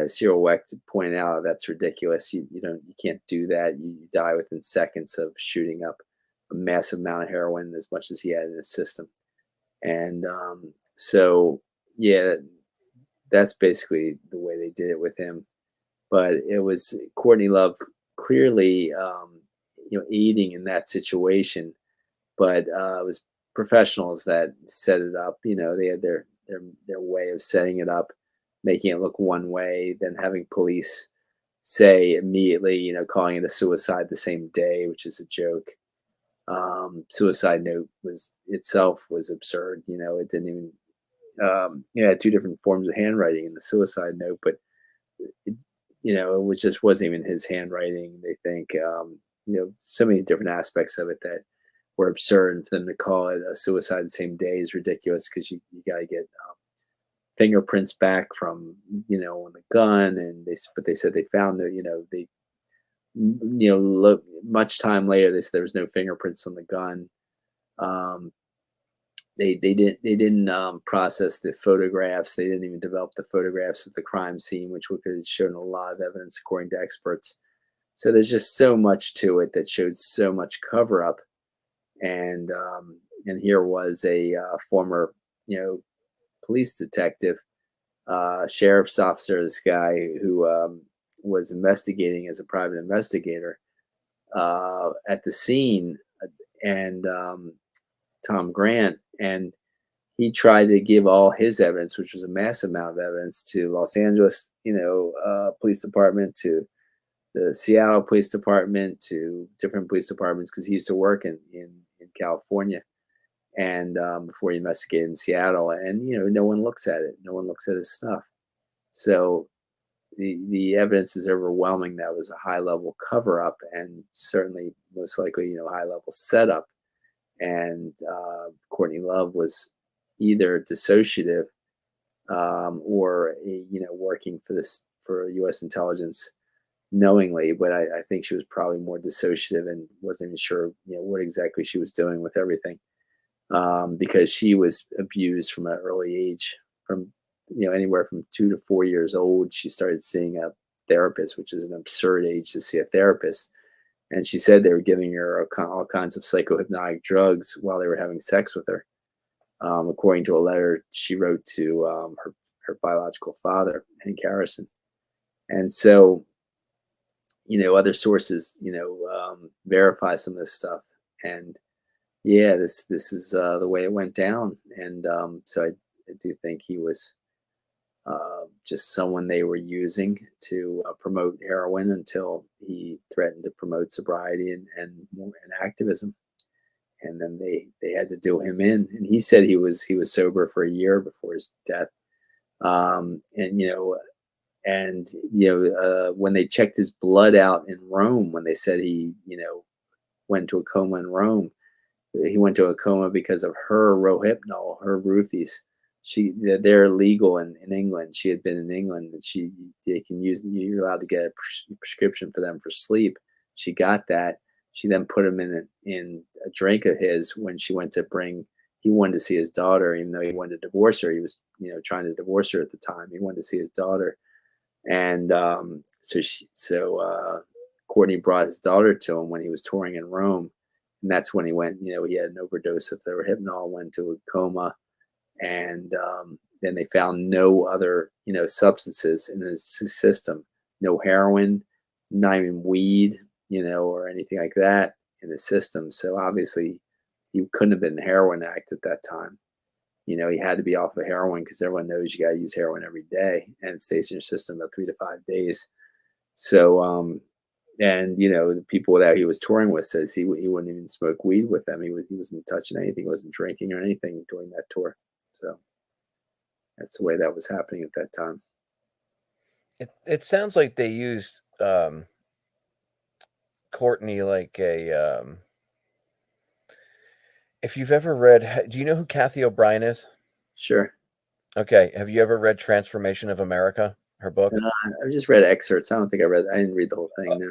Speaker 7: Cyril Wecht pointed out that's ridiculous. You can't do that. You die within seconds of shooting up a massive amount of heroin, as much as he had in his system. And so yeah, that's basically the way they did it with him. But it was Courtney Love clearly, aiding in that situation. But it was professionals that set it up. They had their way of setting it up, making it look one way, then having police say immediately, calling it a suicide the same day, which is a joke. Suicide note was absurd. It didn't even, it had 2 different forms of handwriting in the suicide note, but it wasn't even his handwriting. They think, so many different aspects of it that were absurd. And for them to call it a suicide the same day is ridiculous, because you got to get fingerprints back from on the gun, and they said they found much time later they said there was no fingerprints on the gun. they didn't process the photographs. They didn't even develop the photographs of the crime scene, which could have shown a lot of evidence according to experts. So there's just so much to it that showed so much cover up. And here was a former, police detective, sheriff's officer, this guy who was investigating as a private investigator at the scene, and Tom Grant, and he tried to give all his evidence, which was a massive amount of evidence, to Los Angeles, police department, to the Seattle Police Department, to different police departments, because he used to work in California, and before he investigated in Seattle, and no one looks at it. No one looks at his stuff. So the evidence is overwhelming. That was a high level cover up, and certainly most likely high level setup. And Courtney Love was either dissociative or working for U.S. intelligence knowingly, but I think she was probably more dissociative and wasn't even sure what exactly she was doing with everything, because she was abused from an early age, from anywhere from 2 to 4 years old. She started seeing a therapist, which is an absurd age to see a therapist. And she said they were giving her all kinds of psychohypnotic drugs while they were having sex with her, according to a letter she wrote to her biological father, Hank Harrison. And so, other sources, verify some of this stuff. And yeah, this is the way it went down. And so I do think he was just someone they were using to promote heroin until he threatened to promote sobriety and activism. And then they had to do him in. And he said he was sober for a year before his death. When they checked his blood out in Rome, when they said he, went to a coma in Rome, he went to a coma because of her Rohypnol, her roofies. They're illegal in England. She had been in England, and they can use. You're allowed to get a prescription for them for sleep. She got that. She then put him in a drink of his when she went to bring. He wanted to see his daughter, even though he wanted to divorce her. He was, trying to divorce her at the time. He wanted to see his daughter, and so Courtney brought his daughter to him when he was touring in Rome, and that's when he went. He had an overdose of the Rohypnol, went to a coma. And then they found no other, substances in his system, no heroin, not even weed, or anything like that in the system. So obviously he couldn't have been in a heroin act at that time. He had to be off of heroin, because everyone knows you got to use heroin every day, and it stays in your system about 3 to 5 days. So, the people that he was touring with says he wouldn't even smoke weed with them. He wasn't touching anything. He wasn't drinking or anything during that tour. So that's the way that was happening at that time.
Speaker 6: It sounds like they used Courtney like a. If you've ever read, do you know who Kathy O'Brien is?
Speaker 7: Sure.
Speaker 6: Okay. Have you ever read Transformation of America, her book?
Speaker 7: I just read excerpts. I didn't read the whole thing. No.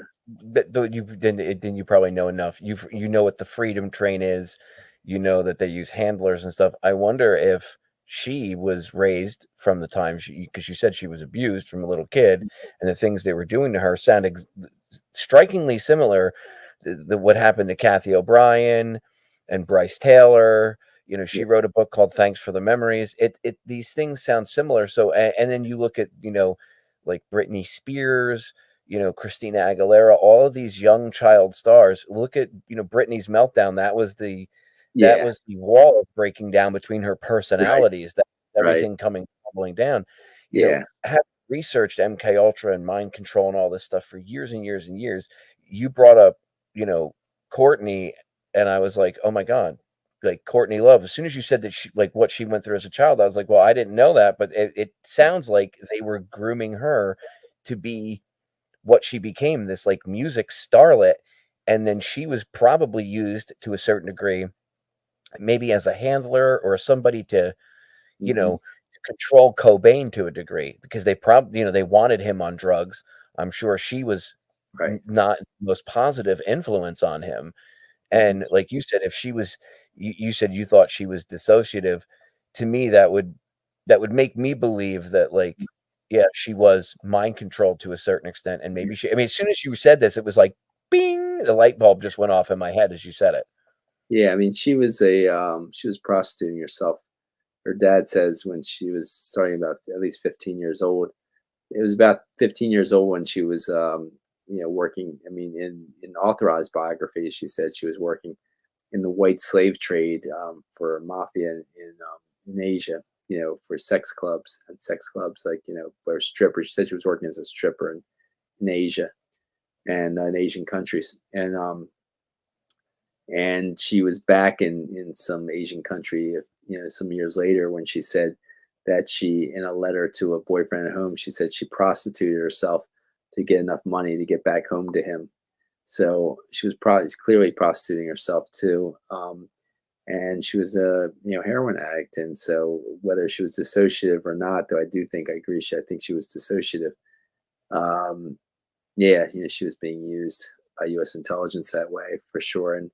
Speaker 6: But you probably know enough. You know what the Freedom Train is. You know that they use handlers and stuff. I wonder if she was raised from the time because you said she was abused from a little kid, and the things they were doing to her sound strikingly similar to what happened to Kathy O'Brien and Bryce Taylor. She wrote a book called Thanks for the Memories. These things sound similar. So, and then you look at, like Britney Spears, Christina Aguilera, all of these young child stars. Look at, Britney's meltdown. That was the wall breaking down between her personalities. Right. That everything coming tumbling down. Having researched MK Ultra and mind control and all this stuff for years and years and years, you brought up, Courtney, and I was like, oh my God, like Courtney Love. As soon as you said that what she went through as a child, I was like, well, I didn't know that, but it sounds like they were grooming her to be what she became, this like music starlet. And then she was probably used to a certain degree, maybe as a handler or somebody to, control Cobain to a degree, because they probably, they wanted him on drugs. I'm sure she was not the most positive influence on him. And like you said, if she was, you said you thought she was dissociative. To me, that would make me believe that, like, yeah, she was mind controlled to a certain extent, and maybe she. I mean, as soon as you said this, it was like, bing, the light bulb just went off in my head as you said it.
Speaker 7: Yeah, I mean, she was prostituting herself. Her dad says when she was starting about at least 15 years old. It was about 15 years old when she was, working. I mean, in authorized biographies, she said she was working in the white slave trade for mafia in Asia. For sex clubs and sex clubs, like, where strippers. She said she was working as a stripper in Asia and in Asian countries, and she was back in some Asian country, some years later, when she said that she, in a letter to a boyfriend at home, she said she prostituted herself to get enough money to get back home to him. So she was clearly prostituting herself too, and she was a heroin addict. And so whether she was dissociative or not, though I do think I agree, I think she was dissociative. Yeah, she was being used by U.S. intelligence that way for sure. And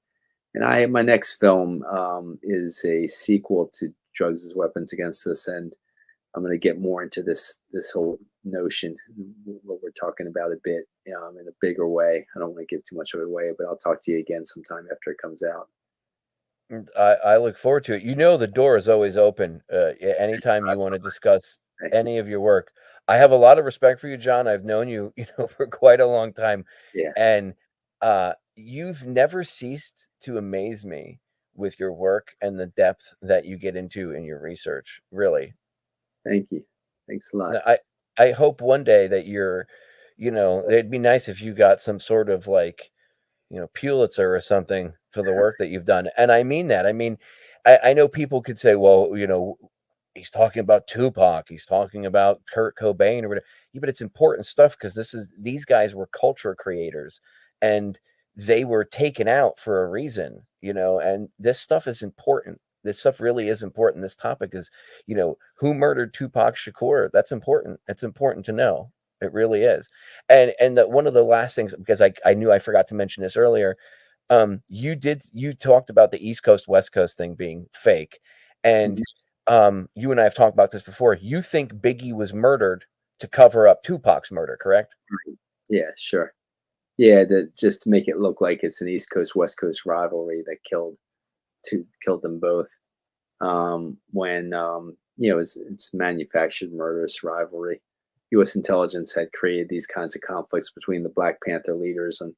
Speaker 7: my next film is a sequel to Drugs as Weapons Against Us, and I'm going to get more into this whole notion, what we're talking about a bit, in a bigger way. I don't want to give too much of it away, but I'll talk to you again sometime after it comes out.
Speaker 6: I look forward to it. The door is always open. Anytime you want to discuss any of your work. I have a lot of respect for you, John. I've known you, for quite a long time.
Speaker 7: Yeah.
Speaker 6: And you've never ceased to amaze me with your work and the depth that you get into in your research. Really.
Speaker 7: Thank you. Thanks a lot.
Speaker 6: I hope one day that you're, it'd be nice if you got some sort of, like, Pulitzer or something for the work that you've done. And I mean that. I mean, I know people could say, well, he's talking about Tupac, he's talking about Kurt Cobain or whatever. Yeah, but it's important stuff, because these guys were culture creators, and they were taken out for a reason, and this stuff is important. This stuff really is important. This topic is, who murdered Tupac Shakur? That's important. It's important to know. It really is. And one of the last things, because I knew I forgot to mention this earlier, you talked about the East Coast, West Coast thing being fake. And you and I have talked about this before. You think Biggie was murdered to cover up Tupac's murder, correct?
Speaker 7: Yeah, sure. Yeah, just to make it look like it's an East Coast, West Coast rivalry that killed them both. When it's manufactured murderous rivalry. U.S. intelligence had created these kinds of conflicts between the Black Panther leaders on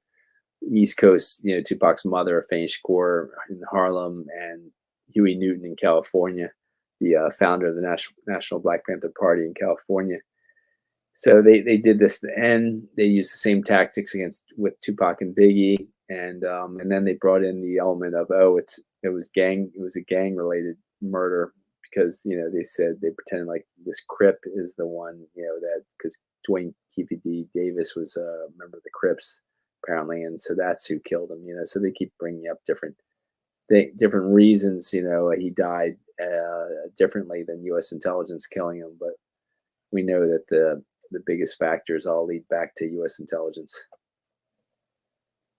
Speaker 7: the East Coast, Tupac's mother, Afeni Shakur, in Harlem, and Huey Newton in California, the founder of the National Black Panther Party in California. So they did this, and they used the same tactics with Tupac and Biggie, and then they brought in the element of, it was a gang related murder, because they said, they pretended like this Crip is the one, that, because Dwayne Keefe D. Davis was a member of the Crips apparently, and so that's who killed him. So they keep bringing up different reasons. He died differently than U.S. intelligence killing him, but we know that the biggest factors all lead back to U.S. intelligence.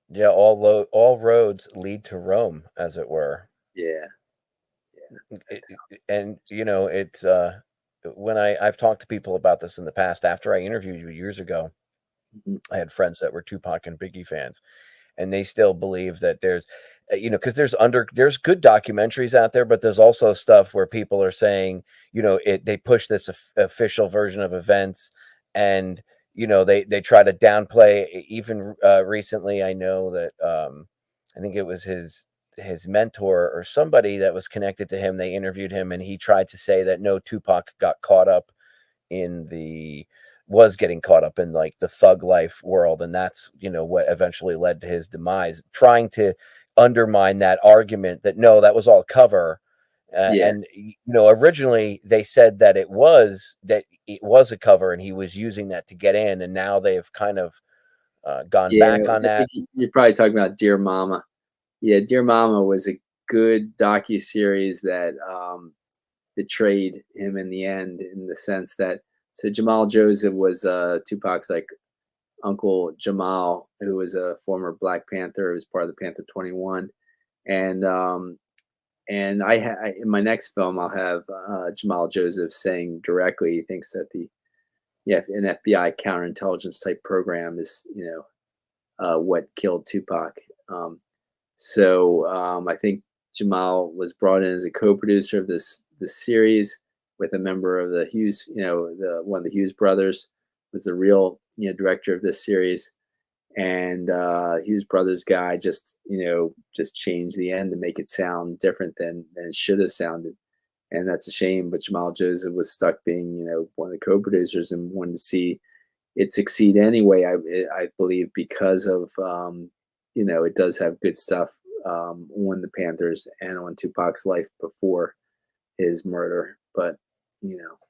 Speaker 6: Yeah, all roads lead to Rome, as it were.
Speaker 7: Yeah.
Speaker 6: And it's when I've talked to people about this in the past, after I interviewed you years ago, I had friends that were Tupac and Biggie fans, and they still believe that there's, because there's good documentaries out there, but there's also stuff where people are saying, they push this official version of events, and they try to downplay. Even recently, I know that I think it was his mentor or somebody that was connected to him. They interviewed him, and he tried to say that no, Tupac was getting caught up in, like, the thug life world, and that's what eventually led to his demise, trying to undermine that argument that no, that was all cover. And originally they said that it was a cover, and he was using that to get in, and now they've kind of gone back on that.
Speaker 7: You're probably talking about Dear Mama. Yeah, Dear Mama was a good docuseries that betrayed him in the end, in the sense that, so Jamal Joseph was Tupac's, like, Uncle Jamal, who was a former Black Panther, who was part of the Panther 21. And in my next film, I'll have Jamal Joseph saying directly he thinks that an FBI counterintelligence type program is what killed Tupac. I think Jamal was brought in as a co-producer of this series with a member of the Hughes, one of the Hughes brothers was the real director of this series, and Hughes brothers guy just changed the end to make it sound different than it should have sounded, and that's a shame. But Jamal Joseph was stuck being one of the co-producers and wanted to see it succeed anyway. I believe because of it does have good stuff on the Panthers and on Tupac's life before his murder, but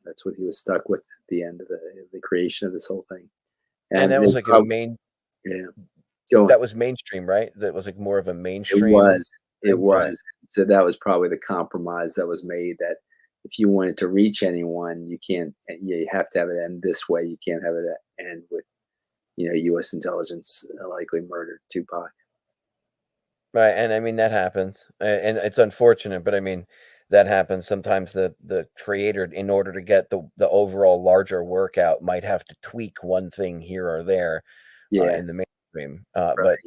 Speaker 7: that's what he was stuck with at the end of the creation of this whole thing.
Speaker 6: And that was like a main.
Speaker 7: Yeah.
Speaker 6: That was mainstream, right? That was like more of a mainstream.
Speaker 7: It was. So that was probably the compromise that was made, that if you wanted to reach anyone, you can't. You have to have it end this way. You can't have it end with, U.S. intelligence likely murdered Tupac.
Speaker 6: Right, and I mean that happens, and it's unfortunate, but I mean that happens. Sometimes the creator, in order to get the overall larger work out, might have to tweak one thing here or there. In the mainstream, but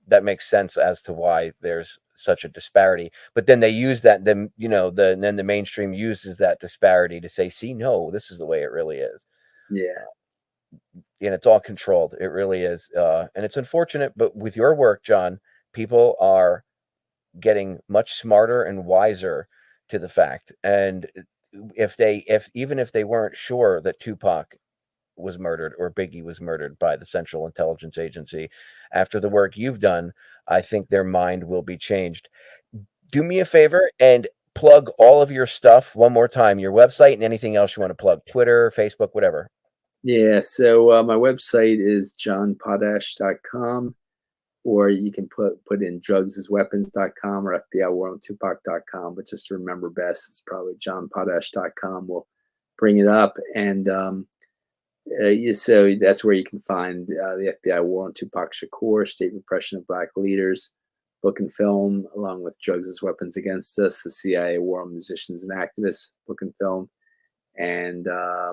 Speaker 6: that makes sense as to why there's such a disparity. But then they use that, then the mainstream uses that disparity to say, "See, no, this is the way it really is."
Speaker 7: Yeah,
Speaker 6: and it's all controlled. It really is, and it's unfortunate. But with your work, John, people are getting much smarter and wiser to the fact. And even if they weren't sure that Tupac was murdered or Biggie was murdered by the Central Intelligence Agency, after the work you've done, I think their mind will be changed. Do me a favor and plug all of your stuff one more time, your website and anything else you want to plug, Twitter, Facebook, whatever.
Speaker 7: Yeah, so my website is johnpotash.com, or you can put in drugsasweapons.com or FBIwarOnTupac.com, but just to remember best, it's probably johnpotash.com. We'll bring it up, and so that's where you can find the FBI War on Tupac Shakur, State Repression of Black Leaders, book and film, along with Drugs as Weapons Against Us, the CIA War on Musicians and Activists, book and film, and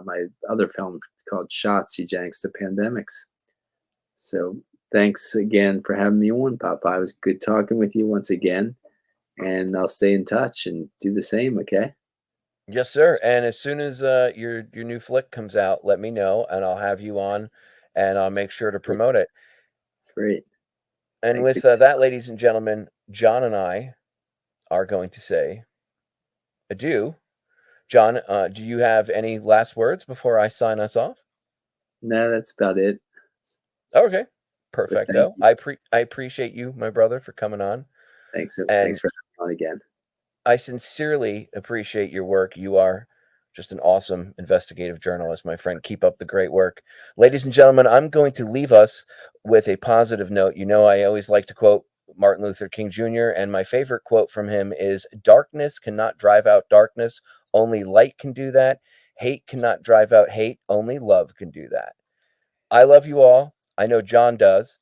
Speaker 7: my other film called Shots, Eugenics to Pandemics. So thanks again for having me on, Popeye. It was good talking with you once again, and I'll stay in touch and do the same, okay?
Speaker 6: Yes, sir. And as soon as your new flick comes out, let me know, and I'll have you on, and I'll make sure to promote it.
Speaker 7: Great.
Speaker 6: And thanks with that, ladies and gentlemen, John and I are going to say adieu. John, do you have any last words before I sign us off?
Speaker 7: No, that's about it.
Speaker 6: Okay, perfecto. I appreciate you, my brother, for coming on.
Speaker 7: Thanks for having me on again.
Speaker 6: I sincerely appreciate your work. You are just an awesome investigative journalist, my friend. Keep up the great work. Ladies and gentlemen, I'm going to leave us with a positive note. I always like to quote Martin Luther King Jr., and my favorite quote from him is, "Darkness cannot drive out darkness. Only light can do that. Hate cannot drive out hate. Only love can do that." I love you all. I know John does.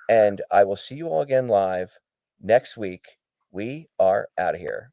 Speaker 6: And I will see you all again live next week. We are out of here.